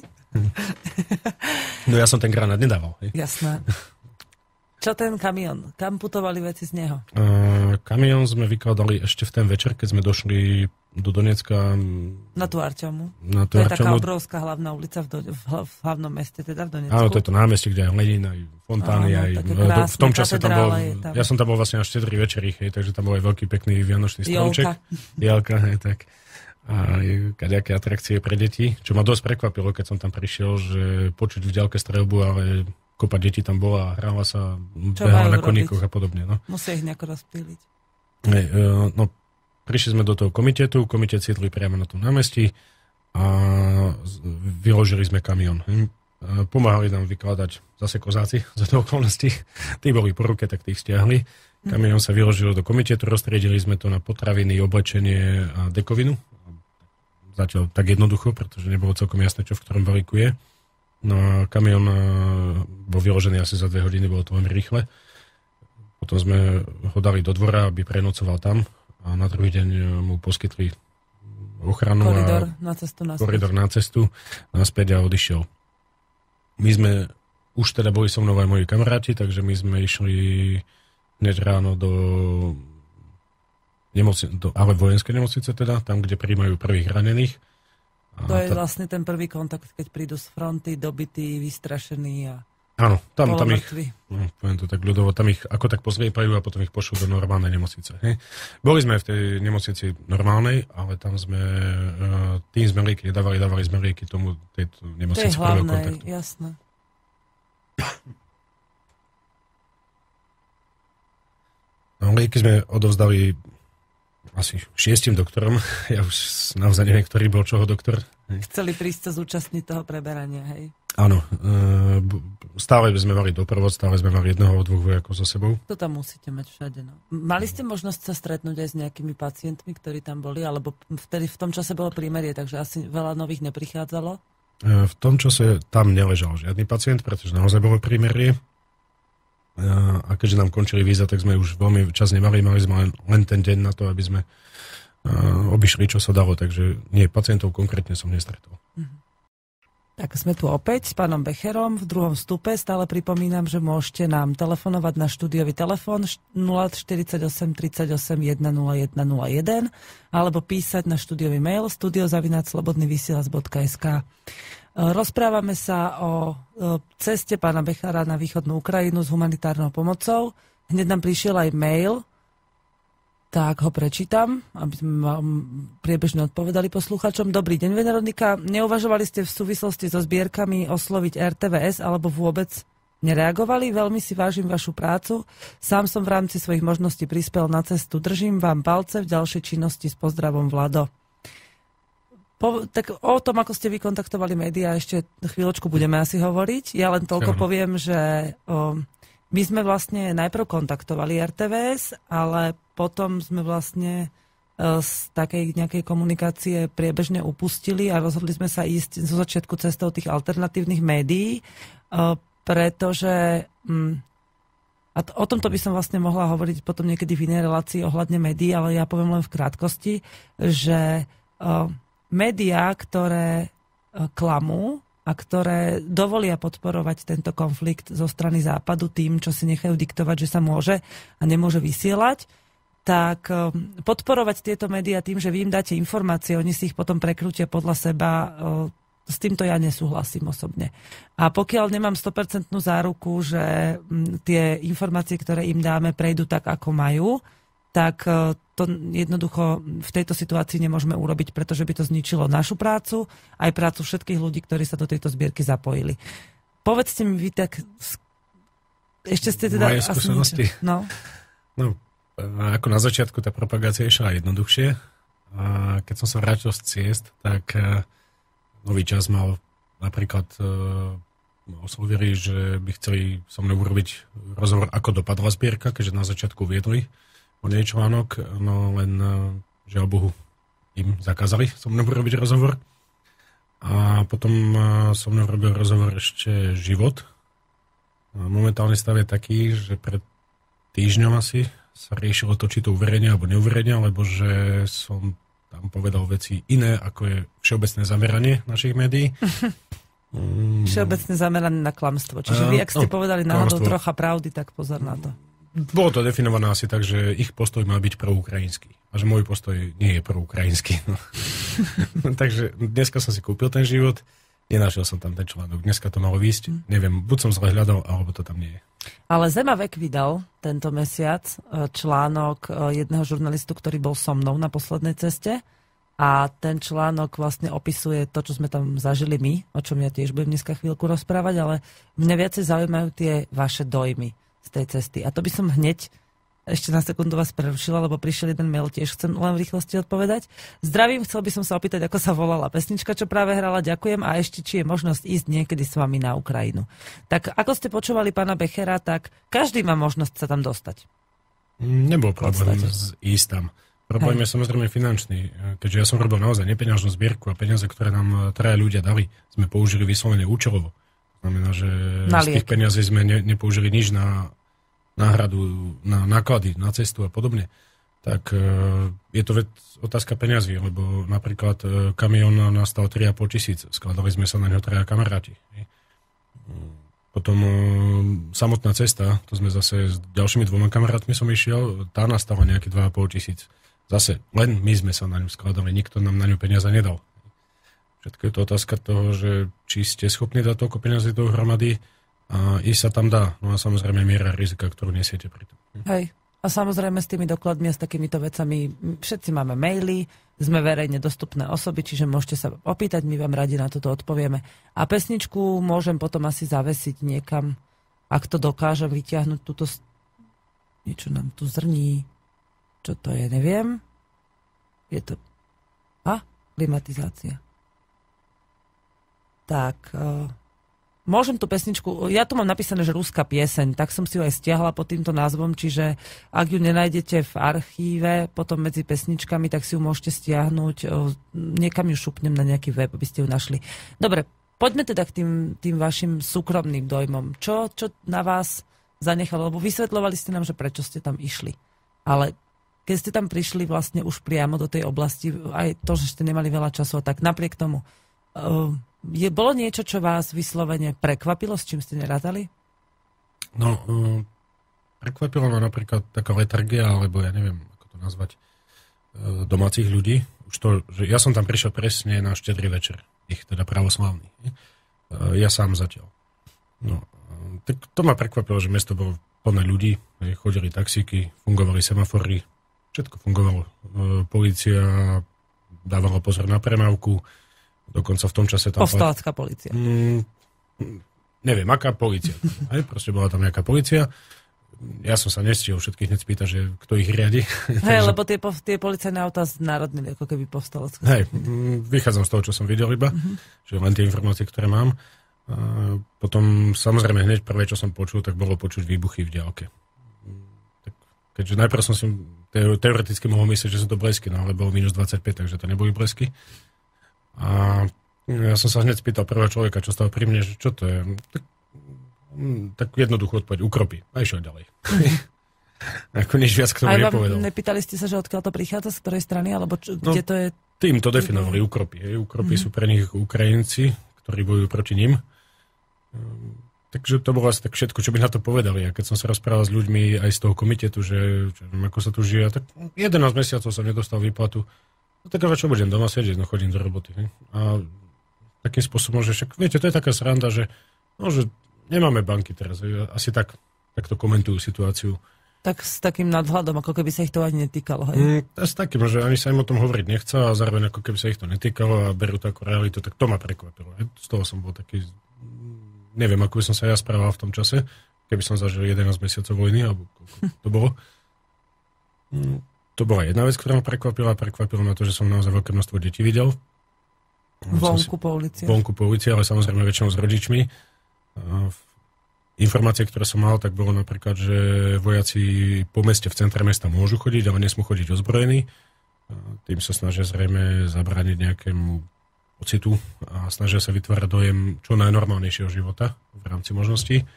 No ja som ten granát nedával. Jasné. Čo ten kamión? Kam putovali veci z neho? Kamión sme vykladali ešte v ten večer, keď sme došli do Donecka. Na tú Arčomu. To je taká obrovská hlavná ulica v hlavnom meste, teda v Donecku. Áno, to je to námestie, kde aj Lenin, aj fontány, aj v tom čase tam bol. Ja som tam bol vlastne až 4 večeri, takže tam bol aj veľký pekný vianočný stromček. Jalka, tak. A kadejaké atrakcie pre deti, čo ma dosť prekvapilo, keď som tam prišiel, že počuť v diaľke streľbu, ale kopa detí tam bola, hrála sa, behala na koníkoch a podobne. No. Musia ich nejako rozptýliť. No, prišli sme do toho komitetu, komitet siedli priamo na tom námestí a vyložili sme kamión. Pomáhali nám vykladať zase kozáci za to okolnosti. Tí boli po ruke, tak tých stiahli. Kamión sa vyložil do komitetu, roztriedili sme to na potraviny, oblečenie a dekovinu. Zatiaľ tak jednoducho, pretože nebolo celkom jasné, čo v ktorom balíku je. No a kamión bol vyložený asi za 2 hodiny, bolo to veľmi rýchle. Potom sme ho dali do dvora, aby prenocoval tam a na druhý deň mu poskytli ochranu koridor na cestu naspäť a odišiel. My sme, už teda boli so mnou aj moji kamaráti, takže my sme išli hneď ráno do vojenskej nemocnice teda, tam, kde prijímajú prvých ranených. To je vlastne ten prvý kontakt, keď prídu z fronty, dobití, vystrašení a áno, tam ich, poviem to tak ľudovo, tam ich ako tak pozriepajú a potom ich pošlú do normálnej nemocnice. Hej. Boli sme v tej nemocnici normálnej, ale tam sme tým sme lieky nedávali, dávali sme lieky tomu tejto nemocnici prvého kontaktu. To je hlavné, jasné. No, lieky sme odovzdali asi 6 doktorom. Ja už naozaj neviem, ktorý bol čoho doktor. Chceli prísť sa zúčastniť toho preberania, hej? Áno. Stále sme mali doprovod, stále sme mali 1-2 vojakov so sebou. To tam musíte mať všade. No. Mali ste možnosť sa stretnúť aj s nejakými pacientmi, ktorí tam boli? Alebo vtedy v tom čase bolo prímerie, takže asi veľa nových neprichádzalo? V tom čase tam neležal žiadny pacient, pretože naozaj bolo prímerie. A keďže nám končili víza, tak sme už veľmi čas nemali, mali sme len ten deň na to, aby sme obišli, čo sa dalo, takže nie, pacientov konkrétne som nestretol. Tak sme tu opäť s pánom Becherom v druhom vstupe. Stále pripomínam, že môžete nám telefonovať na štúdiový telefón 048 38 101 01 alebo písať na štúdiový mail studio@slobodnyvysielac.sk. Rozprávame sa o ceste pána Bechara na východnú Ukrajinu s humanitárnou pomocou. Hneď nám prišiel aj mail, tak ho prečítam, aby sme priebežne odpovedali posluchačom. Dobrý deň, Veronika. Neuvažovali ste v súvislosti so zbierkami osloviť RTVS alebo vôbec nereagovali? Veľmi si vážim vašu prácu. Sám som v rámci svojich možností prispel na cestu. Držím vám palce v ďalšej činnosti. S pozdravom, Vlado. Tak o tom, ako ste vykontaktovali médiá, ešte chvíľočku budeme asi hovoriť. Ja len toľko poviem, že my sme vlastne najprv kontaktovali RTVS, ale potom sme vlastne z takej nejakej komunikácie priebežne upustili a rozhodli sme sa ísť zo začiatku cestou tých alternatívnych médií, pretože a o tomto by som vlastne mohla hovoriť potom niekedy v inej relácii ohľadne médií, ale ja poviem len v krátkosti, že médiá, ktoré klamú a ktoré dovolia podporovať tento konflikt zo strany Západu tým, čo si nechajú diktovať, že sa môže a nemôže vysielať, tak podporovať tieto médiá tým, že vy im dáte informácie, oni si ich potom prekrútia podľa seba, s týmto ja nesúhlasím osobne. A pokiaľ nemám 100% záruku, že tie informácie, ktoré im dáme, prejdú tak, ako majú, tak to jednoducho v tejto situácii nemôžeme urobiť, pretože by to zničilo našu prácu, aj prácu všetkých ľudí, ktorí sa do tejto zbierky zapojili. Povedzte mi vy tak, ešte ste teda... Moje skúsenosti? No, ako na začiatku tá propagácia išla jednoduchšie. A keď som sa vrátil z ciest, tak Nový čas mal napríklad oslovili, že by chceli so mnou urobiť rozhovor, ako dopadla zbierka, keďže na začiatku viedli o nej článok, no len žiaľ Bohu im zakázali so mnou urobiť rozhovor. A potom so mnou robil rozhovor ešte Život. A momentálny stav je taký, že pred týždňom asi sa riešilo to, či to uverejnia alebo neuverejnia, lebo že som tam povedal veci iné, ako je všeobecné zameranie našich médií. Všeobecné zamerané na klamstvo. Čiže vy, ak ste povedali náhodou trocha pravdy, tak pozor na to. Bolo to definované asi tak, že ich postoj má byť proukrajinský. A že môj postoj nie je proukrajinský. No. Takže dneska som si kúpil ten Život, nenašiel som tam ten článok. Dneska to malo výjsť. Neviem, buď som zle hľadal, alebo to tam nie je. Ale Zemavek vydal tento mesiac článok jedného žurnalistu, ktorý bol so mnou na poslednej ceste. A ten článok vlastne opisuje to, čo sme tam zažili my, o čom ja tiež budem dneska chvíľku rozprávať, ale mňa viacej zaujímajú tie vaše dojmy z tej cesty. A to by som hneď ešte na sekundu vás prerušila, lebo prišiel jeden mail, tiež chcem len v rýchlosti odpovedať. Zdravím, chcel by som sa opýtať, ako sa volala pesnička, čo práve hrala, ďakujem, a ešte, či je možnosť ísť niekedy s vami na Ukrajinu. Tak ako ste počúvali pána Bechera, tak každý má možnosť sa tam dostať. Nebol problém ísť tam. Problém je samozrejme finančný, keďže ja som robil naozaj nepeňažnú zbierku a peniaze, ktoré nám traja ľudia dali, sme použili vyslovene účelovo. To znamená, že z tých peniazí sme nepoužili nič na náhradu, na náklady, na cestu a podobne. Tak je to otázka peňazí, lebo napríklad kamión nastal 3 500, skladali sme sa na ňo traja kamaráti. Potom samotná cesta, to sme zase s ďalšími 2 kamarátmi som išiel, tá nastala nejaké 2 500. Zase len my sme sa na ňu skladali, nikto nám na ňu peniaze nedal. Všetko je to otázka toho, že či ste schopní dať toľko peniazy dohromady a ísť sa tam dá. No a samozrejme miera rizika, ktorú nesiete pri tom. Hej. A samozrejme s tými dokladmi a s takýmito vecami všetci máme maily, sme verejne dostupné osoby, čiže môžete sa opýtať, my vám radi na toto odpovieme. A pesničku môžem potom asi zavesiť niekam, ak to dokážem vyťahnuť túto... Niečo nám tu zrní. Čo to je, neviem. Je to... klimatizácia. Tak... Môžem tú pesničku, ja tu mám napísané, že ruská pieseň, tak som si ju aj stiahla pod týmto názvom, čiže ak ju nenájdete v archíve, potom medzi pesničkami, tak si ju môžete stiahnuť, niekam ju šupnem na nejaký web, aby ste ju našli. Dobre, poďme teda k tým vašim súkromným dojmom. Čo na vás zanechalo? Lebo vysvetľovali ste nám, že prečo ste tam išli. Ale keď ste tam prišli vlastne už priamo do tej oblasti, aj to, že ste nemali veľa času, tak napriek tomu... Bolo niečo, čo vás vyslovene prekvapilo, s čím ste nerátali? No, prekvapilo ma napríklad taká letargia, alebo ja neviem, ako to nazvať, domácich ľudí. Už to, že ja som tam prišiel presne na Štedrý večer, ich teda pravoslavný. Ja sám zatiaľ. No, tak to ma prekvapilo, že mesto bolo plné ľudí, chodili taxíky, fungovali semafory, všetko fungovalo. Polícia dávala pozor na premávku, dokonca v tom čase tam... Povstalecká polícia. Neviem, aká polícia. Aj, proste bola tam nejaká polícia. Ja som sa nestihol všetkých hneď spýtať, že kto ich riadi. Hej, lebo tie policajné autá znárodnili, ako keby povstalecké. Hej, vychádzam z toho, čo som videl iba, že len tie informácie, ktoré mám. Potom samozrejme hneď prvé, čo som počul, tak bolo počuť výbuchy v diaľke. Tak, keďže najprv som si teoreticky mohol myslieť, že sú to blesky, no ale bolo minus 25, takže to neboli blesky. A ja som sa hneď spýtal prvého človeka, čo stál pri mne, že čo to je. Tak jednoducho odpoveď, ukropy. A išiel ďalej. Ako nič viac k tomu nepovedal. Nepýtali ste sa, že odkiaľ to prichádza, z ktorej strany, alebo kde to je? Tým to definovali, ukropy. Ukropy sú pre nich Ukrajinci, ktorí bojujú proti nim. Takže to bolo asi tak všetko, čo by na to povedali. A keď som sa rozprával s ľuďmi aj z toho komitetu, že ako sa tu žije, tak 11 mesiacov som nedostal výplatu. No tak ale čo budem doma sedieť, no chodím do roboty. A takým spôsobom, že však, viete, to je taká sranda, že nemáme banky teraz. Asi takto komentujú situáciu. Tak s takým nadhľadom, ako keby sa ich to ani netýkalo. Hej? S takým, že ani sa im o tom hovoriť nechce a zároveň ako keby sa ich to netýkalo a berú to ako realitu, tak to ma prekvapilo. Z toho som bol taký... Neviem, ako by som sa ja správal v tom čase, keby som zažil 11 mesiacov vojny, alebo to bolo. To bola jedna vec, ktorá ma prekvapila. Prekvapilo ma to, že som naozaj veľké množstvo detí videl. Vonku po ulici. Vonku po ulici, ale samozrejme väčšinou s rodičmi. Informácie, ktoré som mal, tak bolo napríklad, že vojaci po meste v centre mesta môžu chodiť, ale nesmú chodiť ozbrojení. Tým sa snažia zrejme zabrániť nejakému pocitu a snažia sa vytvárať dojem čo najnormálnejšieho života v rámci možností.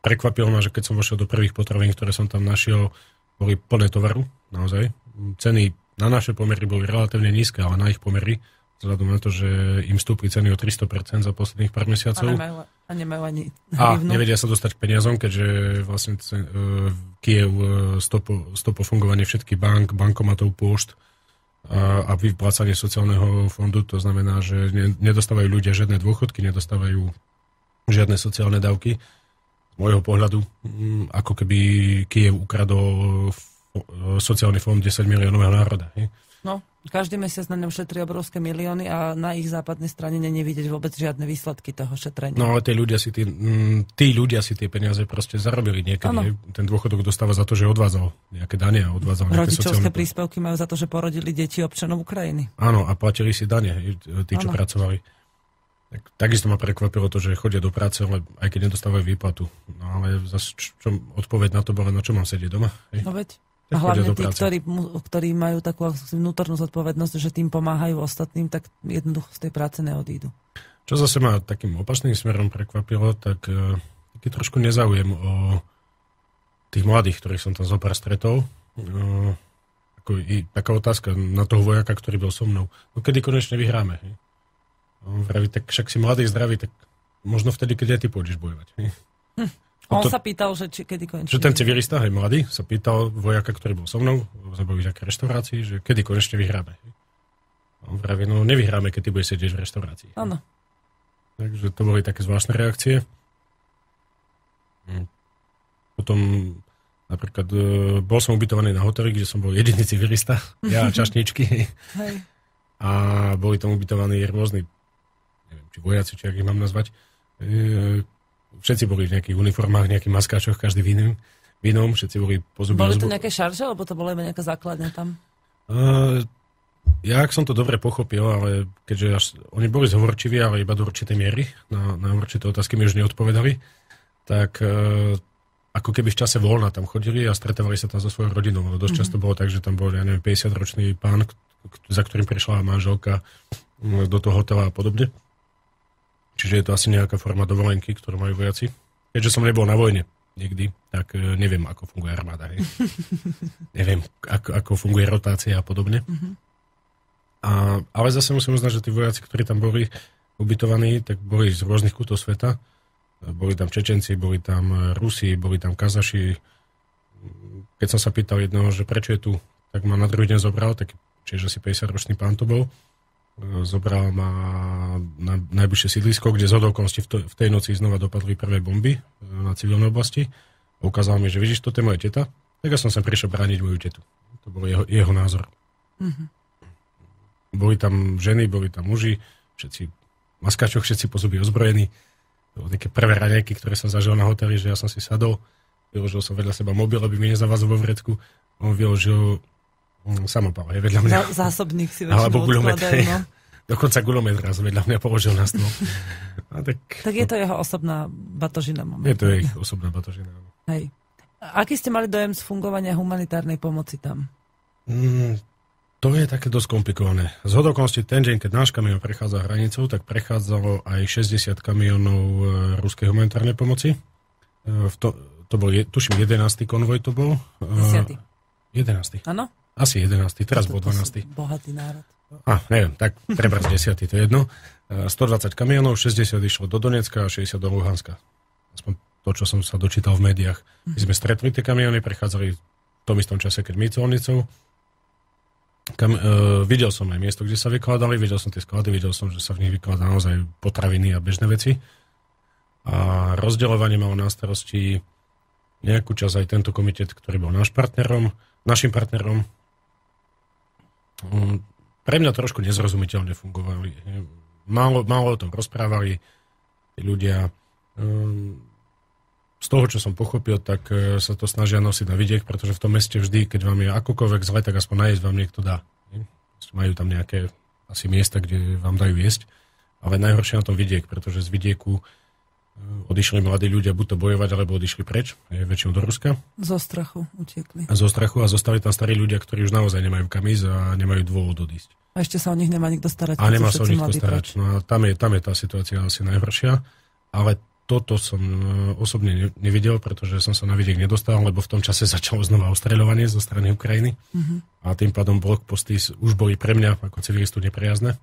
Prekvapilo ma, že keď som vošiel do prvých potravín, ktoré som tam našiel, boli plné tovaru, naozaj. Ceny na naše pomery boli relatívne nízke, ale na ich pomery, vzhľadom na to, že im vstúpli ceny o 300% za posledných pár mesiacov. A nemajú ani a nevedia sa dostať k peniazom, keďže vlastne Kyjev stopo fungovanie všetkých bank, bankomatov, pôšt a vyplácanie sociálneho fondu. To znamená, že nedostávajú ľudia žiadne dôchodky, nedostávajú žiadne sociálne dávky. Z môjho pohľadu, ako keby Kyjev ukradol sociálny fond 10 miliónového národa. No, každý mesiac na ňom šetrí obrovské milióny a na ich západnej strane není vidieť vôbec žiadne výsledky toho šetrenia. No ale tí ľudia si tie peniaze proste zarobili niekedy. Ano. Ten dôchodok dostáva za to, že odvádzal nejaké dane a odvádzal nejaké sociálne... Rodičovské príspevky majú za to, že porodili deti občanov Ukrajiny. Áno, a platili si dane, tí, čo pracovali. Takisto ma prekvapilo to, že chodia do práce, ale aj keď nedostávajú výplatu. No ale zase, odpoveď na to bola, na čo mám sedieť doma? No veď. A hlavne tí, ktorí majú takú vnútornú zodpovednosť, že tým pomáhajú ostatným, tak jednoducho z tej práce neodídu. Čo zase ma takým opačným smerom prekvapilo, tak taký trošku nezáujem o tých mladých, ktorých som tam zopár stretol. Taká otázka na toho vojaka, ktorý bol so mnou. No kedy konečne vyhráme? Vraví, tak však si mladý, zdravý, tak možno vtedy, keď aj ty pôjdeš bojovať. On sa pýtal, že kedy konečne... Že ten civilista, hej, mladý, sa pýtal vojaka, ktorý bol so mnou, sme boli v nejakej reštaurácii, že kedy konečne vyhráme. On vraví, no nevyhráme, keď ty budeš sedieť v reštaurácii. Áno. Takže to boli také zvláštne reakcie. Potom napríklad bol som ubytovaný na hoteli, kde som bol jediný civilista, ja a čašničky. Hej. A boli tam ubytovaní rôzni, neviem, či vojaci, či ak ich mám nazvať. Všetci boli v nejakých uniformách, nejakých maskáčoch, každý v inom, všetci boli pozubí. Boli to nejaké šarže, alebo to bola iba nejaká základňa tam? Ja, ak som to dobre pochopil, ale keďže oni boli zhovorčiví, ale iba do určitej miery, na určité otázky mi už neodpovedali, tak ako keby v čase voľna tam chodili a stretávali sa tam so svojou rodinou. Dosť často bolo tak, že tam bol, 50-ročný pán, za ktorým prišla manželka do toho hotela a podobne. Čiže je to asi nejaká forma dovolenky, ktorú majú vojaci. Keďže som nebol na vojne nikdy, tak neviem, ako funguje armáda. Neviem, ako funguje rotácia a podobne. Ale zase musím uznať, že tí vojaci, ktorí tam boli, ubytovaní, tak boli z rôznych kútov sveta. Boli tam Čečenci, boli tam Rusi, boli tam Kazaši. Keď som sa pýtal jednoho, že prečo je tu, tak ma na druhý deň zobral, tak čiže asi 50-ročný pán to bol. Zobral ma na najbližšie sídlisko, kde z okolností v tej noci znova dopadli prvé bomby na civilnej oblasti. Ukázal mi, že vidíš, toto je moja teta. Tak ja som sem prišiel brániť moju tetu. To bol jeho názor. Mm-hmm. Boli tam ženy, boli tam muži, všetci v maskačoch, všetci po zuby ozbrojení. To boli také prvé raňajky, ktoré som zažil na hoteli, že ja som si sadol, vyložil som vedľa seba mobil, aby mi nezavazol vo vrecku. On vyložil samopal, je vedľa mňa. Zásobník si väčšinou alebo odkladajú, no. Dokonca gulomet raz vedľa mňa položil na stôl. Tak je to jeho osobná batožina momentálne. Je to ich osobná batožina. Hej. Aký ste mali dojem z fungovania humanitárnej pomoci tam? To je také dosť komplikované. Z hodokonosti ten deň, keď náš kamión prechádza hranicou, tak prechádzalo aj 60 kamionov ruskej humanitárnej pomoci. To bol, tuším, 11. konvoj to bol. 10. 11. Áno? Asi 11. Teraz bol 12. Bohatý národ. Neviem, tak trebárs 10. To je jedno. 120 kamionov, 60 išlo do Donecka a 60 do Luhanska. Aspoň to, čo som sa dočítal v médiách. My sme stretli tie kamiony, prechádzali v tom istom čase, keď my colnicou. Videl som aj miesto, kde sa vykladali, videl som tie sklady, videl som, že sa v nich vykladá naozaj potraviny a bežné veci. A rozdeľovanie malo na starosti nejakú časť aj tento komitet, ktorý bol našim partnerom. Pre mňa trošku nezrozumiteľne fungovali. Málo o tom rozprávali ľudia. Z toho, čo som pochopil, tak sa to snažia nosiť na vidiek, pretože v tom meste vždy, keď vám je akokoľvek zle, tak aspoň najesť vám niekto dá. Majú tam nejaké asi miesta, kde vám dajú jesť. Ale najhoršie na tom vidiek, pretože z vidieku odišli mladí ľudia buď to bojovať, alebo odišli preč, väčšinou do Ruska. Zo strachu utiekli. Zo strachu a zostali tam starí ľudia, ktorí už naozaj nemajú kam ísť a nemajú dôvod odísť. A ešte sa o nich nemá nikto starať. A nemá sa o nich nikto starať. No a tam je tá situácia asi najhoršia. Ale toto som osobne nevidel, pretože som sa na vidiek nedostal, lebo v tom čase začalo znova ostreľovanie zo strany Ukrajiny. A tým pádom blokposty už boli pre mňa ako civilistu neprejazné.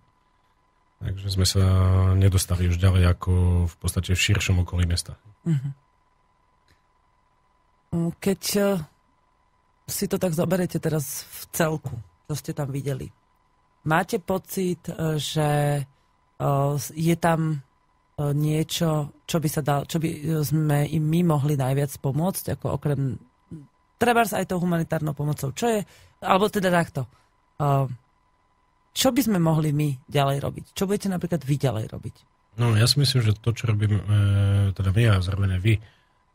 Takže sme sa nedostali už ďalej ako v podstate v širšom okolí mesta. Keď si to tak zoberete teraz v celku, čo ste tam videli, máte pocit, že je tam niečo, čo by sme im my mohli najviac pomôcť, ako okrem trebárs aj tou humanitárnou pomocou? Čo je, alebo teda takto, čo by sme mohli my ďalej robiť? Čo budete napríklad vy ďalej robiť? No, ja si myslím, že to, čo robíme, teda my a zároveň vy,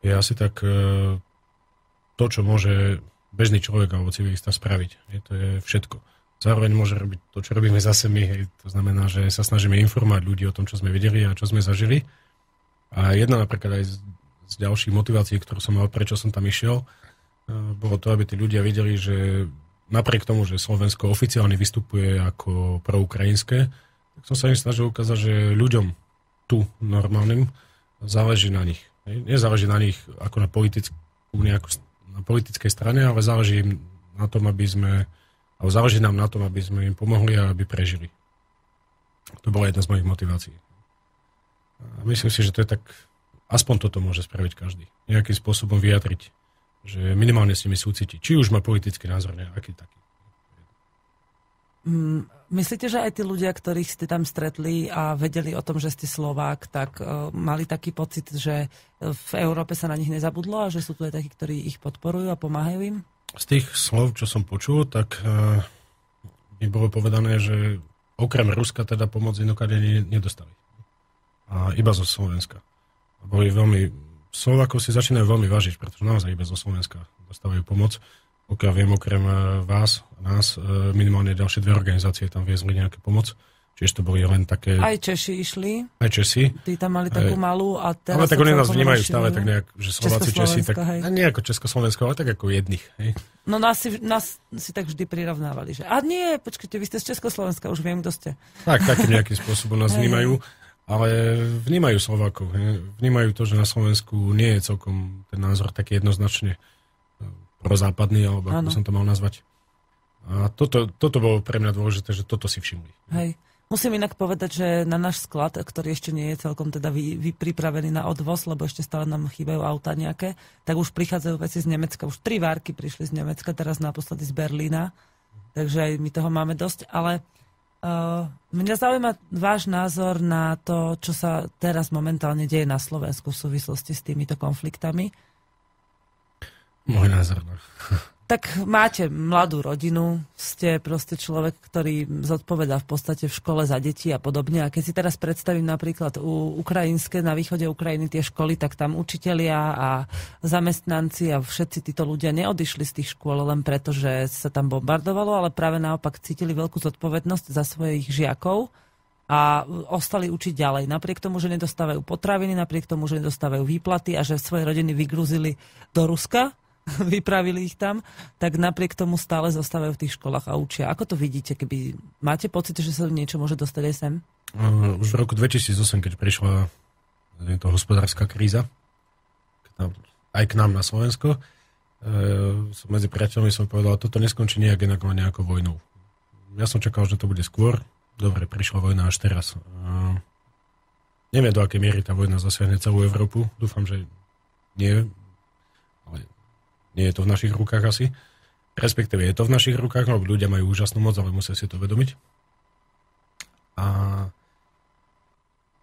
je asi tak to, čo môže bežný človek alebo civilista spraviť. To je všetko. Zároveň môže robiť to, čo robíme zase my. To znamená, že sa snažíme informovať ľudí o tom, čo sme videli a čo sme zažili. A jedna napríklad aj z ďalších motivácií, ktorú som mal, prečo som tam išiel, bolo to, aby tí ľudia videli, že napriek tomu, že Slovensko oficiálne vystupuje ako proukrajinské, tak som sa im snažil ukázať, že ľuďom tu normálnym záleží na nich. Nezáleží na nich ako na politickej strane, ale záleží im na tom, záleží nám na tom, aby sme im pomohli a aby prežili. To bola jedna z mojich motivácií. A myslím si, že to je tak, aspoň toto môže spraviť každý. Nejakým spôsobom vyjadriť, že minimálne s nimi súciti. Či už má politický názor, nejaký taký. Myslíte, že aj tí ľudia, ktorých ste tam stretli a vedeli o tom, že ste Slovák, tak mali taký pocit, že v Európe sa na nich nezabudlo a že sú tu aj takí, ktorí ich podporujú a pomáhajú im? Z tých slov, čo som počul, tak mi bolo povedané, že okrem Ruska teda pomoc inokade nedostali. A iba zo Slovenska. Boli Slovákov si začínajú veľmi vážiť, pretože naozaj iba zo Slovenska dostávajú pomoc. Pokiaľ viem, okrem vás a nás, minimálne ďalšie dve organizácie tam viezli nejakú pomoc. Čiže to boli len také... Aj Češi išli. Aj Česi. Tí tam mali takú malú a teraz... Ale tak oni nás vnímajú stále tak nejak, že Slováci, Česi, tak nie ako Československo, ale tak ako jedných. Hej. No nás si tak vždy prirovnávali, že a nie, počkajte, vy ste z Československa, už viem, kto ste. Tak, takým nejakým spôsobom nás vnímajú. Ale vnímajú Slovákov. Vnímajú to, že na Slovensku nie je celkom ten názor taký jednoznačne prozápadný, alebo ako som to mal nazvať. A toto bolo pre mňa dôležité, že toto si všimli. Hej. Musím inak povedať, že na náš sklad, ktorý ešte nie je celkom teda pripravený na odvoz, lebo ešte stále nám chýbajú auta nejaké, tak už prichádzajú veci z Nemecka. Už 3 várky prišli z Nemecka, teraz naposledy z Berlína. Takže aj my toho máme dosť. Ale mňa zaujíma váš názor na to, čo sa teraz momentálne deje na Slovensku v súvislosti s týmito konfliktami. Môj názor. Tak máte mladú rodinu, ste proste človek, ktorý zodpovedá v podstate v škole za deti a podobne. A keď si teraz predstavím napríklad ukrajinské, na východe Ukrajiny tie školy, tak tam učitelia a zamestnanci a všetci títo ľudia neodišli z tých škôl len preto, že sa tam bombardovalo, ale práve naopak cítili veľkú zodpovednosť za svojich žiakov a ostali učiť ďalej. Napriek tomu, že nedostávajú potraviny, napriek tomu, že nedostávajú výplaty a že svoje rodiny vygruzili do Ruska, vypravili ich tam, tak napriek tomu stále zostávajú v tých školách a učia. Ako to vidíte? Keby máte pocit, že sa niečo môže dostať aj sem? Už v roku 2008, keď prišla to hospodárska kríza, aj k nám na Slovensko, medzi priateľmi som povedal, toto neskončí nejak inak len nejakou vojnou. Ja som čakal, že to bude skôr. Dobre, prišla vojna až teraz. Neviem, do akej miery tá vojna zasiahne celú Európu. Dúfam, že nie. Ale nie je to v našich rukách asi. Respektíve je to v našich rukách, lebo ľudia majú úžasnú moc, ale musia si to uvedomiť. A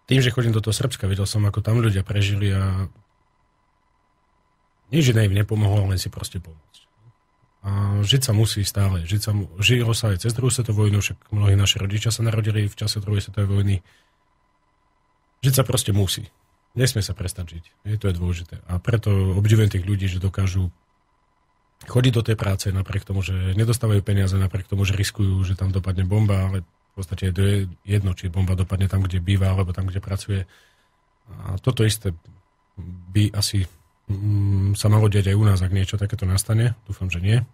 tým, že chodím do toho Srbska, videl som, ako tam ľudia prežili a nič iné im nepomohlo, len si proste pomôcť. A žiť sa musí stále. Žilo sa aj cez druhú svetovú vojnu, však mnohí naši rodičia sa narodili v čase druhej svetovej vojny. Žiť sa proste musí. Nesmie sa prestať žiť. To je dôležité. A preto obdivujem tých ľudí, že dokážu chodiť do tej práce napriek tomu, že nedostávajú peniaze, napriek tomu, že riskujú, že tam dopadne bomba, ale v podstate je jedno, či bomba dopadne tam, kde býva, alebo tam, kde pracuje. A toto isté by asi sa malo deť aj u nás, ak niečo takéto nastane. Dúfam, že nie.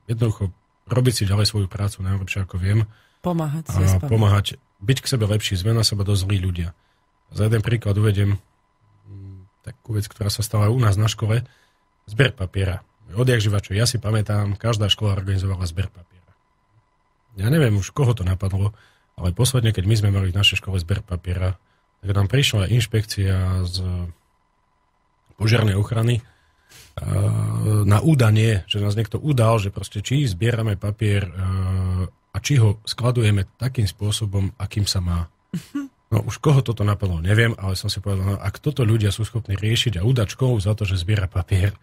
Jednoducho robiť si ďalej svoju prácu najlepšie, ako viem. Pomáhať, byť k sebe lepší, sme na seba dosť zlí ľudia. Za jeden príklad uvediem takú vec, ktorá sa stala u nás na škole. Zber papiera. Odjak živa, čo ja si pamätám, každá škola organizovala zber papiera. Ja neviem už, koho to napadlo, ale posledne, keď my sme mali v našej škole zber papiera, tak nám prišla inšpekcia z požiarnej ochrany na údanie, že nás niekto udal, že proste či zbierame papier a či ho skladujeme takým spôsobom, akým sa má. No už koho toto napadlo, neviem, ale som si povedal, no, ak toto ľudia sú schopní riešiť a udať školu za to, že zbiera papier,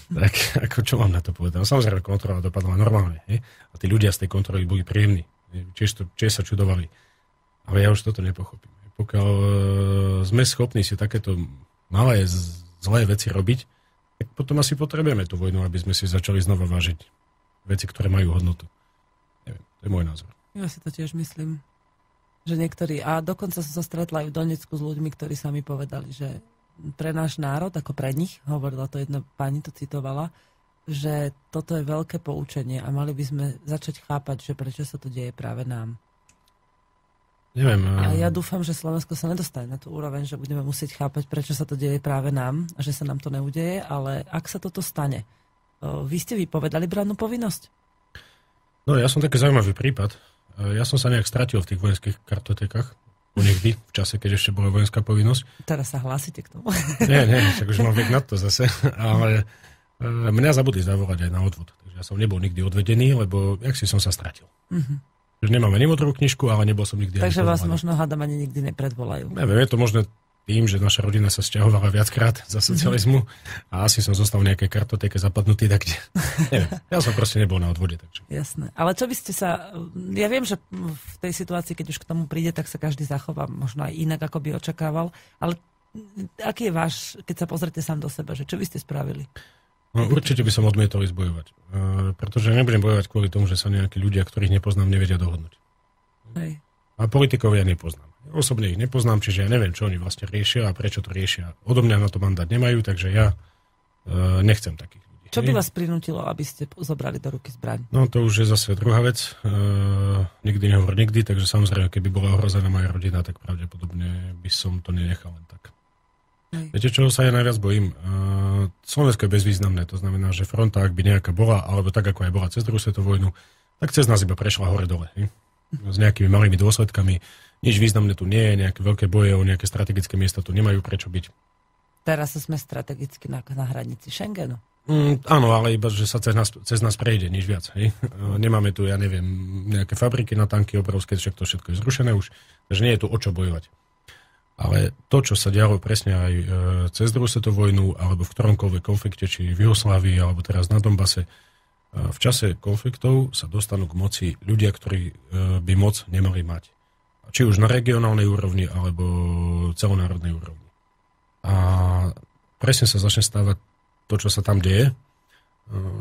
tak ako čo mám na to povedať? No, samozrejme, kontrola dopadla normálne. A tí ľudia z tej kontroly boli príjemní. Tiež sa čudovali. Ale ja už toto nepochopím. Pokiaľ sme schopní si takéto malé zlé veci robiť, tak potom asi potrebujeme tú vojnu, aby sme si začali znova vážiť veci, ktoré majú hodnotu. Neviem, to je môj názor. Ja si to tiež myslím. Že niektorí, a dokonca som sa stretla aj v Donecku s ľuďmi, ktorí sami povedali, že pre náš národ, ako pre nich, hovorila to jedna pani, to citovala, že toto je veľké poučenie a mali by sme začať chápať, že prečo sa to deje práve nám. Neviem. A ja dúfam, že Slovensko sa nedostane na tú úroveň, že budeme musieť chápať, prečo sa to deje práve nám a že sa nám to neudeje, ale ak sa toto stane, vy ste vypovedali brannú povinnosť? No, ja som taký zaujímavý prípad. Ja som sa nejak stratil v tých vojenských kartotekách. Niekdy, v čase, keď ešte bola vojenská povinnosť. Teraz sa hlásite k tomu. Nie, tak už mám vek na to zase. Ale mňa zabudli zavolať aj na odvod. Takže ja som nebol nikdy odvedený, lebo jak si som sa stratil. Už nemám ani modrú knižku, ale nebol som nikdy. Takže vás možno hádam ani nikdy nepredvolajú. Neviem, je to možné tým, že naša rodina sa sťahovala viackrát za socializmu a asi som zostal v nejakej kartotéke zapadnutý tak, kde... Neviem, ja som proste nebol na odvode. Takže. Jasné. Ale čo by ste sa... Ja viem, že v tej situácii, keď už k tomu príde, tak sa každý zachová možno aj inak, ako by očakával. Ale aký je váš, keď sa pozrite sám do seba, že čo by ste spravili? No, určite by som odmietol ísť bojovať. Pretože nebudem bojovať kvôli tomu, že sa nejakí ľudia, ktorých nepoznám, nevedia dohodnúť. Hej. A politikov ja nepoznám. Osobne ich nepoznám, čiže ja neviem, čo oni vlastne riešia a prečo to riešia. Odo mňa na to mandát nemajú, takže ja nechcem takých ľudí. Čo by vás prinútilo, aby ste zobrali do ruky zbraň? No to už je zase druhá vec. Nikdy nehovor nikdy, takže samozrejme, keby bola ohrozená moja rodina, tak pravdepodobne by som to nenechal len tak. Hej. Viete, čoho sa ja najviac bojím? Slovensko je bezvýznamné, to znamená, že fronta, ak by nejaká bola, alebo tak, ako aj bola cez druhú svetovú vojnu, tak cez nás iba prešla hore-dole. s nejakými malými dôsledkami. Nič významné tu nie je, nejaké veľké boje o nejaké strategické miesta tu nemajú prečo byť. Teraz sme strategicky na hranici Schengenu. Áno, ale iba, že sa cez nás prejde, nič viac. Hej? Nemáme tu, ja neviem, nejaké fabriky na tanky obrovské, však to všetko je zrušené už, takže nie je tu o čo bojovať. Ale to, čo sa dialo presne aj cez druhú svetovú vojnu, alebo v ktoromkoľvek konflikte, či v Jugoslávii, alebo teraz na Donbase, v čase konfliktov sa dostanú k moci ľudia, ktorí by moc nemali mať. Či už na regionálnej úrovni, alebo celonárodnej úrovni. A presne sa začne stávať to, čo sa tam deje,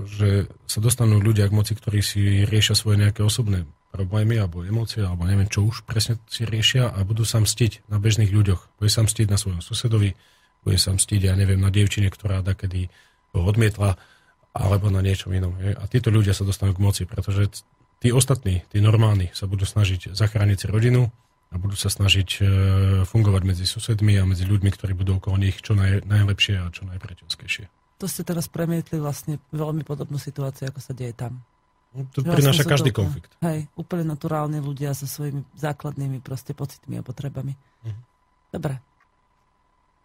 že sa dostanú ľudia k moci, ktorí si riešia svoje nejaké osobné problémy alebo emócie, alebo neviem čo už presne si riešia a budú sa mstiť na bežných ľuďoch. Bude sa mstiť na svojom susedovi, bude sa mstiť, ja neviem, na dievčine, ktorá dakedy ho odmietla, alebo na niečom inom. A títo ľudia sa dostanú k moci, pretože tí ostatní, tí normálni sa budú snažiť zachrániť si rodinu a budú sa snažiť fungovať medzi susedmi a medzi ľuďmi, ktorí budú okolo nich čo najlepšie a čo najpriateľskejšie. To ste teraz premietli vlastne veľmi podobnú situáciu, ako sa deje tam. To prináša každý konflikt. Hej, úplne naturálni ľudia so svojimi základnými proste pocitmi a potrebami. Dobre.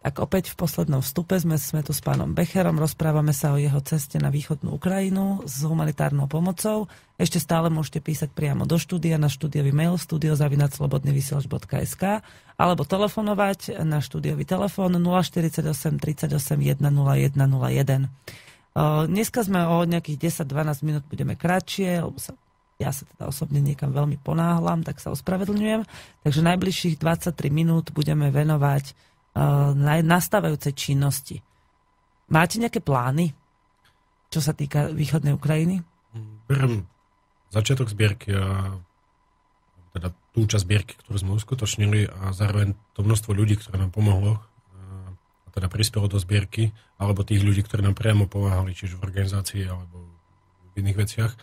Tak opäť v poslednom vstupe sme tu s pánom Becherom, rozprávame sa o jeho ceste na východnú Ukrajinu s humanitárnou pomocou. Ešte stále môžete písať priamo do štúdia na štúdiový mail studio@slobodnyvysielac.sk alebo telefonovať na štúdiový telefón 048 38 101 01. Dneska sme o nejakých 10-12 minút budeme kratšie, lebo ja sa teda osobne niekam veľmi ponáhlam, tak sa ospravedlňujem. Takže najbližších 23 minút budeme venovať nastávajúcej činnosti. Máte nejaké plány, čo sa týka východnej Ukrajiny? Beriem začiatok zbierky a teda tú časť zbierky, ktorú sme uskutočnili a zároveň to množstvo ľudí, ktoré nám pomohlo a teda prispelo do zbierky, alebo tých ľudí, ktorí nám priamo pomáhali, čiže v organizácii alebo v iných veciach.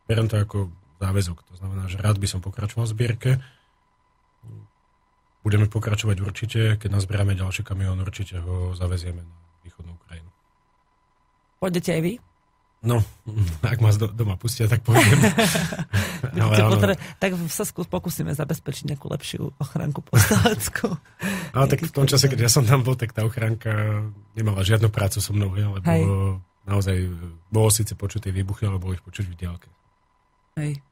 Beriem to ako záväzok. To znamená, že rád by som pokračoval v zbierke. Budeme pokračovať určite, keď nazberáme ďalší kamión, určite ho zavezieme na východnú Ukrajinu. Pôjdete aj vy? No, ak ma doma pustia, tak pôjdem. Tak sa pokúsime zabezpečiť nejakú lepšiu ochránku posteleckú. Ale tak v tom čase, keď ja som tam bol, tak tá ochránka nemala žiadnu prácu so mnou, lebo naozaj bolo síce počuť tie výbuchy, ale bolo ich počuť v diaľke. Hej.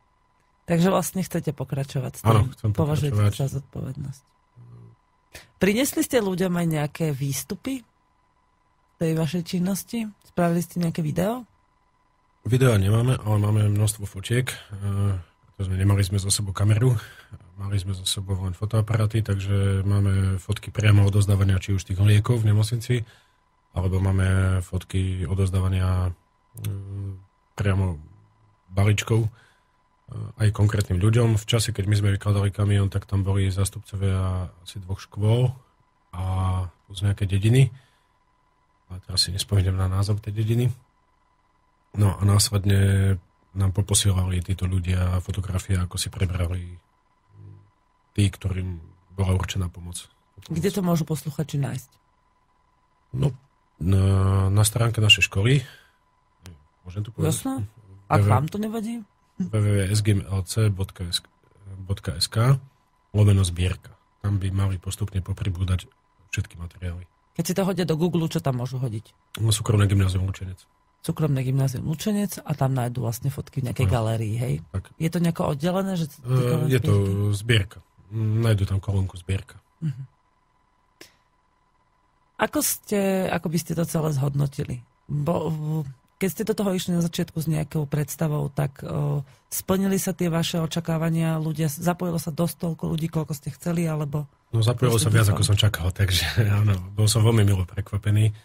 Takže vlastne chcete pokračovať s tým. Áno, chcem pokračovať. Považujete za zodpovednosť. Priniesli ste ľuďom aj nejaké výstupy tej vašej činnosti? Spravili ste nejaké video? Videa nemáme, ale máme množstvo fotiek. Pretože nemali sme zo sebou kameru, mali sme zo sebou len fotoaparáty, takže máme fotky priamo odozdávania či už tých liekov v nemocnici, alebo máme fotky odozdávania priamo balíčkov aj konkrétnym ľuďom. V čase, keď my sme vykladali kamión, tak tam boli zástupcovia asi 2 škôl a plus nejaké dediny. Ale teraz si nespomínam na názov tej dediny. No a následne nám poposielali títo ľudia fotografie, ako si prebrali tí, ktorým bola určená pomoc. Kde to môžu posluchači nájsť? No, na stránke našej školy. Môžem to povedať? Jasno? Ak vám to nevadí? www.sgmlc.sk/zbierka. Tam by mali postupne popribúdať všetky materiály. Keď si to hodia do Google, čo tam môžu hodiť? Súkromné gymnázium Lučenec. Súkromné gymnázium Lučenec a tam nájdú vlastne fotky v nejakej galérii, hej? Tak. Je to nejako oddelené? Že je to zbierka. Nájdú tam kolónku zbierka. Uh-huh. Ako by ste to celé zhodnotili? Keď ste do toho išli na začiatku s nejakou predstavou, tak splnili sa tie vaše očakávania? Zapojilo sa dosť toľko ľudí, koľko ste chceli, alebo... No zapojilo sa viac, ako som čakal, takže áno, bol som veľmi milo prekvapený.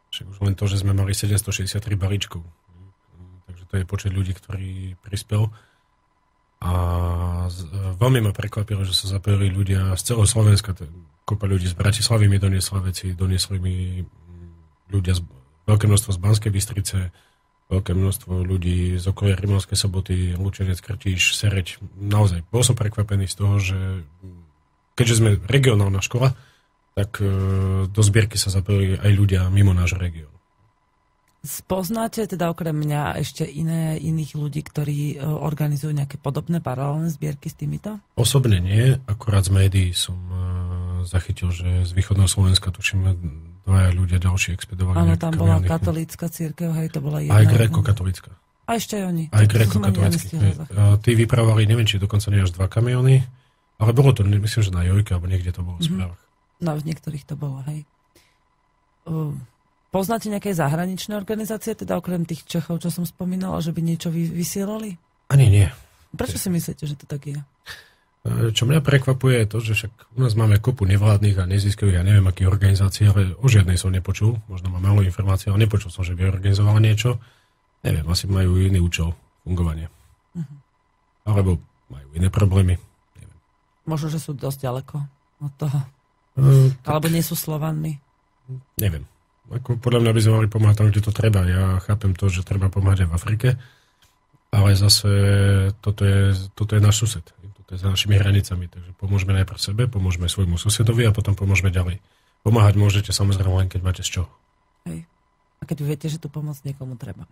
Však už len to, že sme mali 763 balíčkov. Takže to je počet ľudí, ktorý prispel. A veľmi ma prekvapilo, že sa zapojili ľudia z celého Slovenska. Kopa ľudí z Bratislavy mi doniesla veci, doniesli mi ľudia veľké množstvo z Banskej Bystrice, veľké množstvo ľudí z okolia Rimavskej Soboty, Lučenec, Krtíš, Sereď. Naozaj, bol som prekvapený z toho, že keďže sme regionálna škola, tak do zbierky sa zapojili aj ľudia mimo nášho regiónu. Spoznáte teda okrem mňa ešte iných ľudí, ktorí organizujú nejaké podobné paralelné zbierky s týmito? Osobne nie, akurát z médií som zachytil, že z východného Slovenska tuším dvaja ľudia ďalší expedovali. Áno, tam bola katolícka cirkev, hej, to bola jedna. Aj gréko-katolícka. A ešte aj oni. Aj gréko-katolícky. Tí vypravovali, neviem, či dokonca nie až 2 kamióny, ale bolo to, myslím, že na Jojke, alebo niekde to bolo v správach. No, v niektorých to bolo, hej. Poznáte nejaké zahraničné organizácie, teda okrem tých Čechov, čo som spomínala, že by niečo vysielali? Ani nie. Prečo si myslíte, že to tak je? Čo mňa prekvapuje je to, že však u nás máme kopu nevládnych a neziskových, ja neviem, akých organizácií, ale o žiadnej som nepočul. Možno mám málo informácií, ale nepočul som, že by organizovala niečo. Neviem, asi majú iný účel fungovania. Alebo majú iné problémy. Neviem. Možno, že sú dosť ďaleko od toho. Alebo nie sú Slovanmi. Neviem. Ako podľa mňa by sme mali pomáhať tam, kde to treba. Ja chápem to, že treba pomáhať aj v Afrike, ale zase toto je náš sused. Toto je za našimi hranicami, takže pomôžeme najprv sebe, pomôžeme svojmu susedovi a potom pomôžeme ďalej. Pomáhať môžete samozrejme len, keď máte z čoho. Hej. A keď viete, že tu pomoc niekomu treba.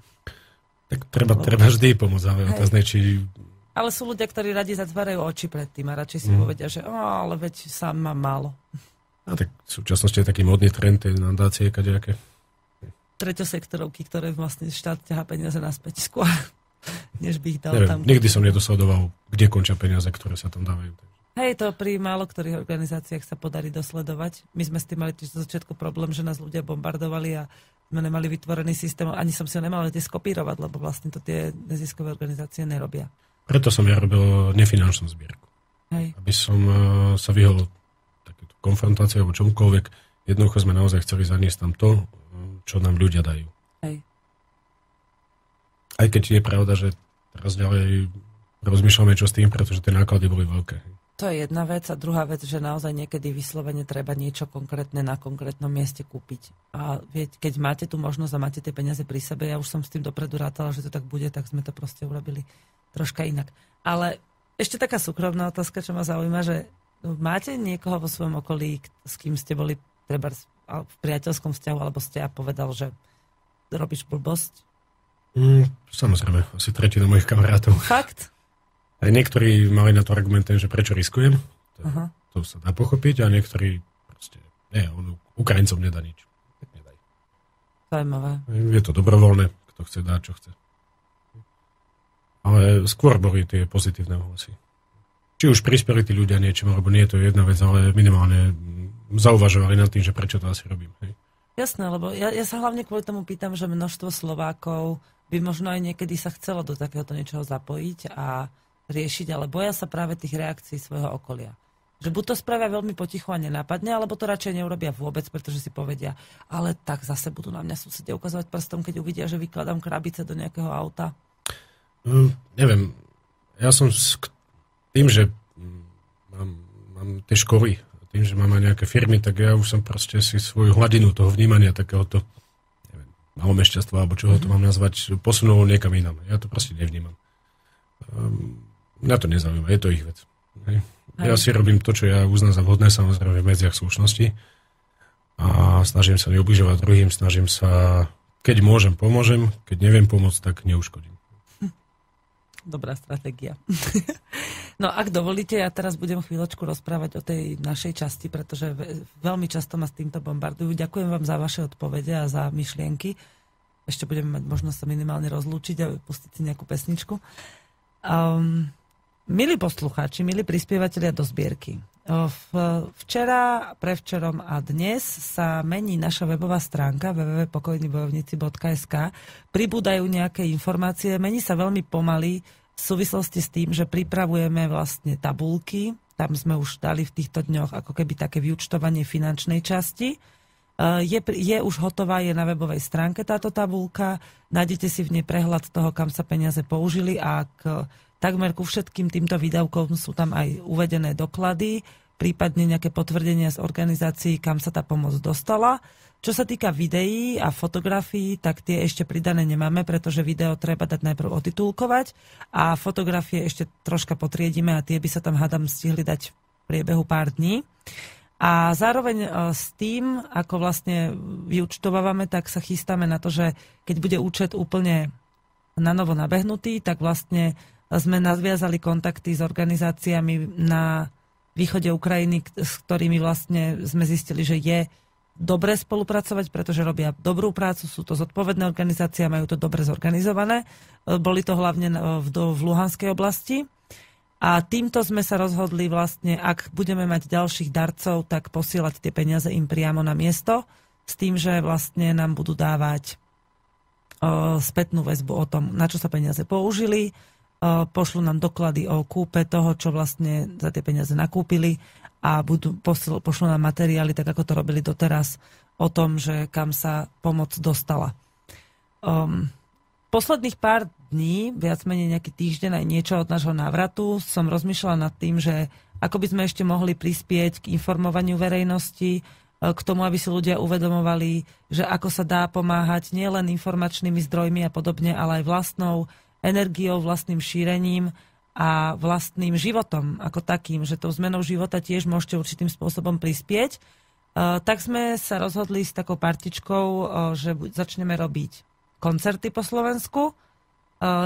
Tak treba vždy pomôcť, ale otázne, či... Ale sú ľudia, ktorí radi zatvárajú oči pred tým a radšej si povedia, že ale veď sám mám málo. A tak v súčasnosti je taký modný trend, tie nadácie, kadejaké. Treťosektorovky, ktoré vlastne štát ťahá peniaze naspäť skôr, než by ich dal neviem, tam. Nikdy som nedosledoval, kde končia peniaze, ktoré sa tam dávajú. Hej, to pri málo ktorých organizáciách sa podarí dosledovať. My sme s tým mali tiež zo začiatku problém, že nás ľudia bombardovali a sme nemali vytvorený systém, ani som si ho nemal tie skopírovať, lebo vlastne to tie neziskové organizácie nerobia. Preto som ja robil nefinančnú zbierku. Hej. Aby som sa vyhol konfrontácie alebo čomukoľvek, jednoducho sme naozaj chceli zaniesť tam to, čo nám ľudia dajú. Hej. Aj keď je pravda, že teraz ďalej rozmýšľame, čo s tým, pretože tie náklady boli veľké. To je jedna vec a druhá vec, že naozaj niekedy vyslovene treba niečo konkrétne na konkrétnom mieste kúpiť. A keď máte tú možnosť a máte tie peniaze pri sebe, ja už som s tým dopredu rátala, že to tak bude, tak sme to proste urobili troška inak. Ale ešte taká súkromná otázka, čo ma zaujíma, že máte niekoho vo svojom okolí, s kým ste boli treba v priateľskom vzťahu, alebo ste a povedal, že robíš blbosť? Samozrejme, asi tretina mojich kamarátov. Fakt? Aj niektorí mali na to argumenty, že prečo riskujem. To sa dá pochopiť, a niektorí proste, on Ukrajincom nedá nič. Tak nedaj. Zaujímavé. Je to dobrovoľné, kto chce dá, čo chce. Ale skôr boli tie pozitívne hlasy. Či už prispeli tí ľudia niečím, alebo nie, to je jedna vec, ale minimálne zauvažovali nad tým, že prečo to asi robím. Hej. Jasné, lebo ja sa hlavne kvôli tomu pýtam, že množstvo Slovákov by možno aj niekedy sa chcelo do takéhoto niečoho zapojiť a riešiť, ale boja sa práve tých reakcií svojho okolia. Že buď to spravia veľmi potichu a nenápadne, alebo to radšej neurobia vôbec, pretože si povedia, ale tak zase budú na mňa susedia ukazovať prstom, keď uvidia, že vykladám krabice do nejakého auta. Neviem, ja som tým, že mám tie školy, tým, že mám aj nejaké firmy, tak ja už som proste si svoju hladinu toho vnímania takéhoto, neviem, malomešťastva, alebo čoho to mám nazvať, posunul niekam inam. Ja to proste nevnímam. Mňa to nezaujíma, je to ich vec. Hej. Ja si robím to, čo ja uznám za vhodné, samozrejme v medziach slušnosti, a snažím sa neubližovať druhým, snažím sa, keď môžem, pomôžem, keď neviem pomôcť, tak neuškodím. Dobrá stratégia. No, ak dovolíte, ja teraz budem chvíľočku rozprávať o tej našej časti, pretože veľmi často ma s týmto bombardujú. Ďakujem vám za vaše odpovede a za myšlienky. Ešte budeme mať možnosť sa minimálne rozlúčiť a pustiť si nejakú pesničku. Milí poslucháči, milí prispievateľia do zbierky, včera, prevčerom a dnes sa mení naša webová stránka www.pokojnibojovníci.sk. Pribúdajú nejaké informácie, mení sa veľmi pomaly v súvislosti s tým, že pripravujeme vlastne tabulky. Tam sme už dali v týchto dňoch ako keby také vyúčtovanie finančnej časti. Je už hotová, je na webovej stránke táto tabulka. Nájdete si v nej prehľad toho, kam sa peniaze použili, a takmer ku všetkým týmto výdavkom sú tam aj uvedené doklady, prípadne nejaké potvrdenia z organizácií, kam sa tá pomoc dostala. Čo sa týka videí a fotografií, tak tie ešte pridané nemáme, pretože video treba dať najprv otitulkovať a fotografie ešte troška potriedime a tie by sa tam, hádam, stihli dať v priebehu pár dní. A zároveň s tým, ako vlastne vyúčtovávame, tak sa chystáme na to, že keď bude účet úplne na novo nabehnutý, tak vlastne sme nadviazali kontakty s organizáciami na východe Ukrajiny, s ktorými vlastne sme zistili, že je dobre spolupracovať, pretože robia dobrú prácu, sú to zodpovedné organizácie a majú to dobre zorganizované. Boli to hlavne v Luhanskej oblasti. A týmto sme sa rozhodli vlastne, ak budeme mať ďalších darcov, tak posielať tie peniaze im priamo na miesto, s tým, že vlastne nám budú dávať spätnú väzbu o tom, na čo sa peniaze použili, pošlú nám doklady o kúpe toho, čo vlastne za tie peniaze nakúpili a pošlú nám materiály, tak ako to robili doteraz, o tom, že kam sa pomoc dostala. Posledných pár dní, viac menej nejaký týždeň aj niečo od nášho návratu, som rozmýšľala nad tým, že ako by sme ešte mohli prispieť k informovaniu verejnosti, k tomu, aby si ľudia uvedomovali, že ako sa dá pomáhať nielen informačnými zdrojmi a podobne, ale aj vlastnou energiou, vlastným šírením a vlastným životom ako takým, že tou zmenou života tiež môžete určitým spôsobom prispieť. Tak sme sa rozhodli s takou partičkou, že začneme robiť koncerty po Slovensku.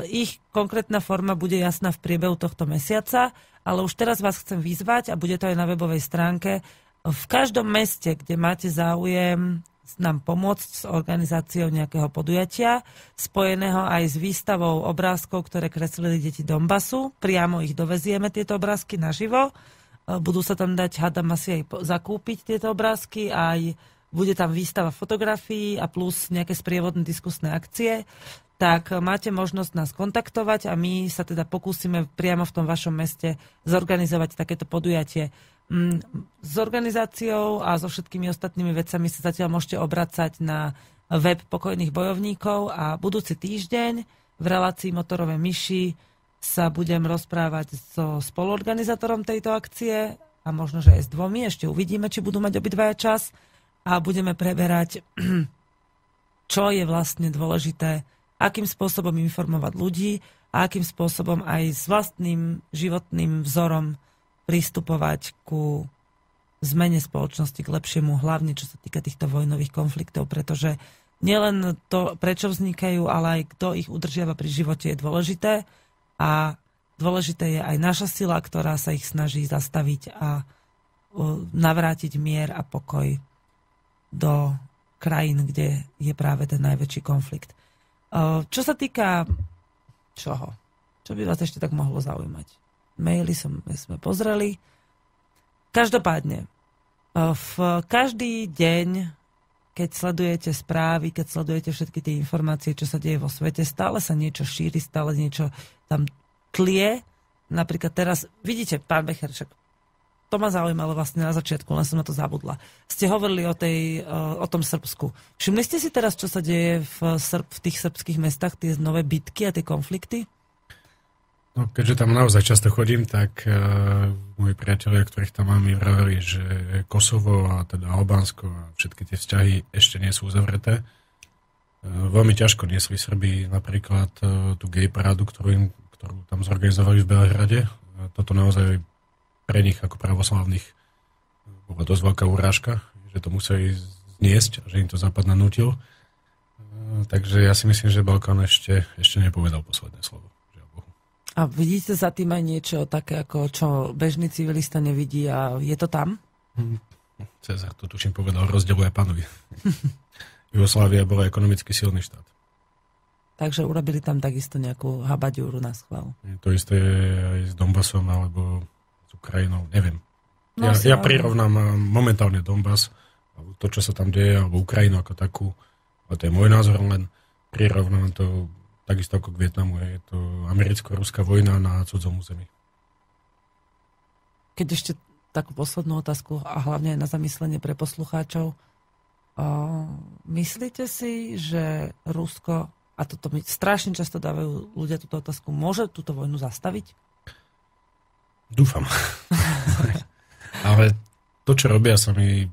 Ich konkrétna forma bude jasná v priebehu tohto mesiaca, ale už teraz vás chcem vyzvať, a bude to aj na webovej stránke, v každom meste, kde máte záujem nám pomôcť s organizáciou nejakého podujatia, spojeného aj s výstavou obrázkov, ktoré kreslili deti Donbasu. Priamo ich dovezieme, tieto obrázky naživo. Budú sa tam dať, hádam, asi aj zakúpiť tieto obrázky, aj bude tam výstava fotografií a plus nejaké sprievodné diskusné akcie. Tak máte možnosť nás kontaktovať a my sa teda pokúsime priamo v tom vašom meste zorganizovať takéto podujatie. S organizáciou a so všetkými ostatnými vecami sa zatiaľ môžete obracať na web Pokojných bojovníkov a budúci týždeň v relácii Motorové myši sa budem rozprávať so spoluorganizátorom tejto akcie a možno, že aj s dvomi, ešte uvidíme, či budú mať obidvaja čas a budeme preberať, čo je vlastne dôležité, akým spôsobom informovať ľudí a akým spôsobom aj s vlastným životným vzorom pristupovať ku zmene spoločnosti, k lepšiemu, hlavne čo sa týka týchto vojnových konfliktov, pretože nielen to, prečo vznikajú, ale aj kto ich udržiava pri živote je dôležité a dôležité je aj naša sila, ktorá sa ich snaží zastaviť a navrátiť mier a pokoj do krajín, kde je práve ten najväčší konflikt. Čo sa týka čoho? Čo by vás ešte tak mohlo zaujímať? Maily sme pozreli. Každopádne, v každý deň, keď sledujete správy, keď sledujete všetky tie informácie, čo sa deje vo svete, stále sa niečo šíri, stále niečo tam tlie. Napríklad teraz, vidíte, pán Becher, však to ma zaujímalo vlastne na začiatku, len som na to zabudla. Ste hovorili o tom Srbsku. Všimli ste si teraz, čo sa deje v tých srbských mestách, tie nové bitky a tie konflikty? No, keďže tam naozaj často chodím, tak moji priatelia, ktorých tam mám, mi vraveli, že Kosovo a teda Albánsko a všetky tie vzťahy ešte nie sú uzavreté. Veľmi ťažko niesli Srbi napríklad tú gay parádu, ktorú tam zorganizovali v Belehrade. Toto naozaj pre nich ako pravoslavných bola dosť veľká urážka, že to museli zniesť a že im to Západ nanútil. Takže ja si myslím, že Balkán ešte nepovedal posledné slovo. A vidíte za tým aj niečo také, ako čo bežný civilista nevidí a je to tam? Cezar to tuším povedal, rozdeľuje pánovi. Jugoslávia bola ekonomicky silný štát. Takže urobili tam takisto nejakú habaďúru na schvál. To isté je aj s Donbasom alebo s Ukrajinou, neviem. No, ja prirovnám momentálne Donbas, to, čo sa tam deje, alebo Ukrajinu ako takú, ale to je môj názor, len prirovnám to takisto ako k Vietnamu. Je to americko-ruská vojna na cudzom území. Keď ešte takú poslednú otázku a hlavne aj na zamyslenie pre poslucháčov. Myslíte si, že Rusko, a toto mi strašne často dávajú ľudia túto otázku, môže túto vojnu zastaviť? Dúfam. Ale to, čo robia sa mi...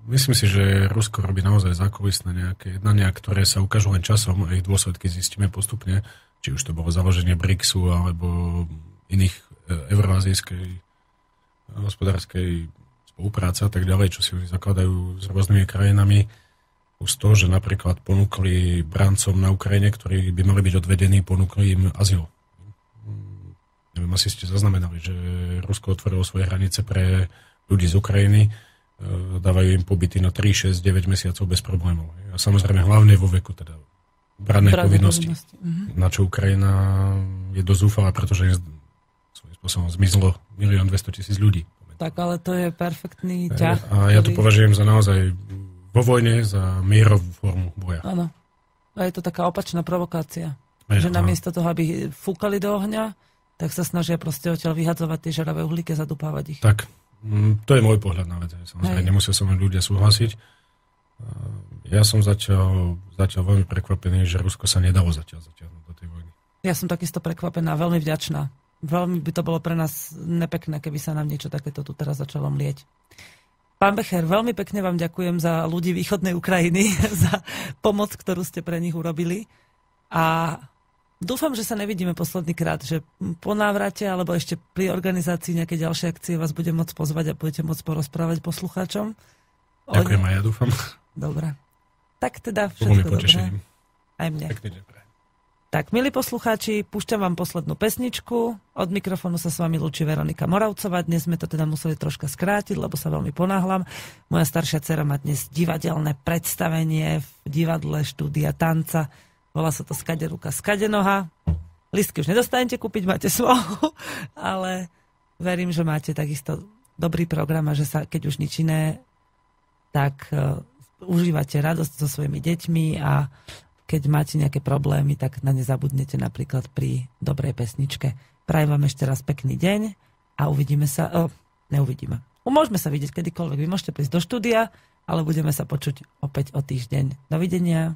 Myslím si, že Rusko robí naozaj zákulisné nejaké jednania, ktoré sa ukážu len časom a ich dôsledky zistíme postupne, či už to bolo založenie BRICSu alebo iných euroazijskej hospodárskej spolupráca a tak ďalej, čo si oni zakladajú s rôznymi krajinami, z toho, že napríklad ponúkli brancom na Ukrajine, ktorí by mali byť odvedení, ponúkli im azyl. Neviem, asi ste zaznamenali, že Rusko otvorilo svoje hranice pre ľudí z Ukrajiny, dávajú im pobyty na 3, 6, 9 mesiacov bez problémov. A samozrejme hlavne vo veku teda brannej povinnosti. Na čo Ukrajina je dosť zúfalá, pretože svojím spôsobom zmizlo 1 200 000 ľudí. Tak, ale to je perfektný ťah. A ja to považujem za naozaj vo vojne za mierovú formu boja. Áno. A je to taká opačná provokácia. Že namiesto toho, aby fúkali do ohňa, tak sa snažia proste odtiaľ vyhadzovať tie žaravé uhlíky, zadupávať ich. Tak, to je môj pohľad na vec. Samozrejme, nemusia so mnou ľudia súhlasiť. Ja som zatiaľ veľmi prekvapený, že Rusko sa nedalo zatiaľ zatiahnuť do tej vojny. Ja som takisto prekvapená, veľmi vďačná. Veľmi by to bolo pre nás nepekné, keby sa nám niečo takéto tu teraz začalo mlieť. Pán Becher, veľmi pekne vám ďakujem za ľudí východnej Ukrajiny, za pomoc, ktorú ste pre nich urobili. A dúfam, že sa nevidíme posledný krát, že po návrate alebo ešte pri organizácii nejakej ďalšej akcie vás budem môcť pozvať a budete môcť porozprávať poslucháčom. Ďakujem aj ja, dúfam. Dobre. Tak teda všetko dobré. Aj mne. Pekný deň. Tak, milí poslucháči, púšťam vám poslednú pesničku. Od mikrofónu sa s vami lúči Veronika Moravcová. Dnes sme to teda museli troška skrátiť, lebo sa veľmi ponáhľam. Moja staršia dcera má dnes divadelné predstavenie v divadle štúdia tanca. Volá sa to Skade ruka, skade noha. Listky už nedostanete kúpiť, máte svoju, ale verím, že máte takisto dobrý program a že sa, keď už nič iné, tak užívate radosť so svojimi deťmi a keď máte nejaké problémy, tak na ne zabudnete napríklad pri dobrej pesničke. Prajem vám ešte raz pekný deň a uvidíme sa, neuvidíme. Môžeme sa vidieť kedykoľvek. Vy môžete prísť do štúdia, ale budeme sa počuť opäť o týždeň. Dovidenia.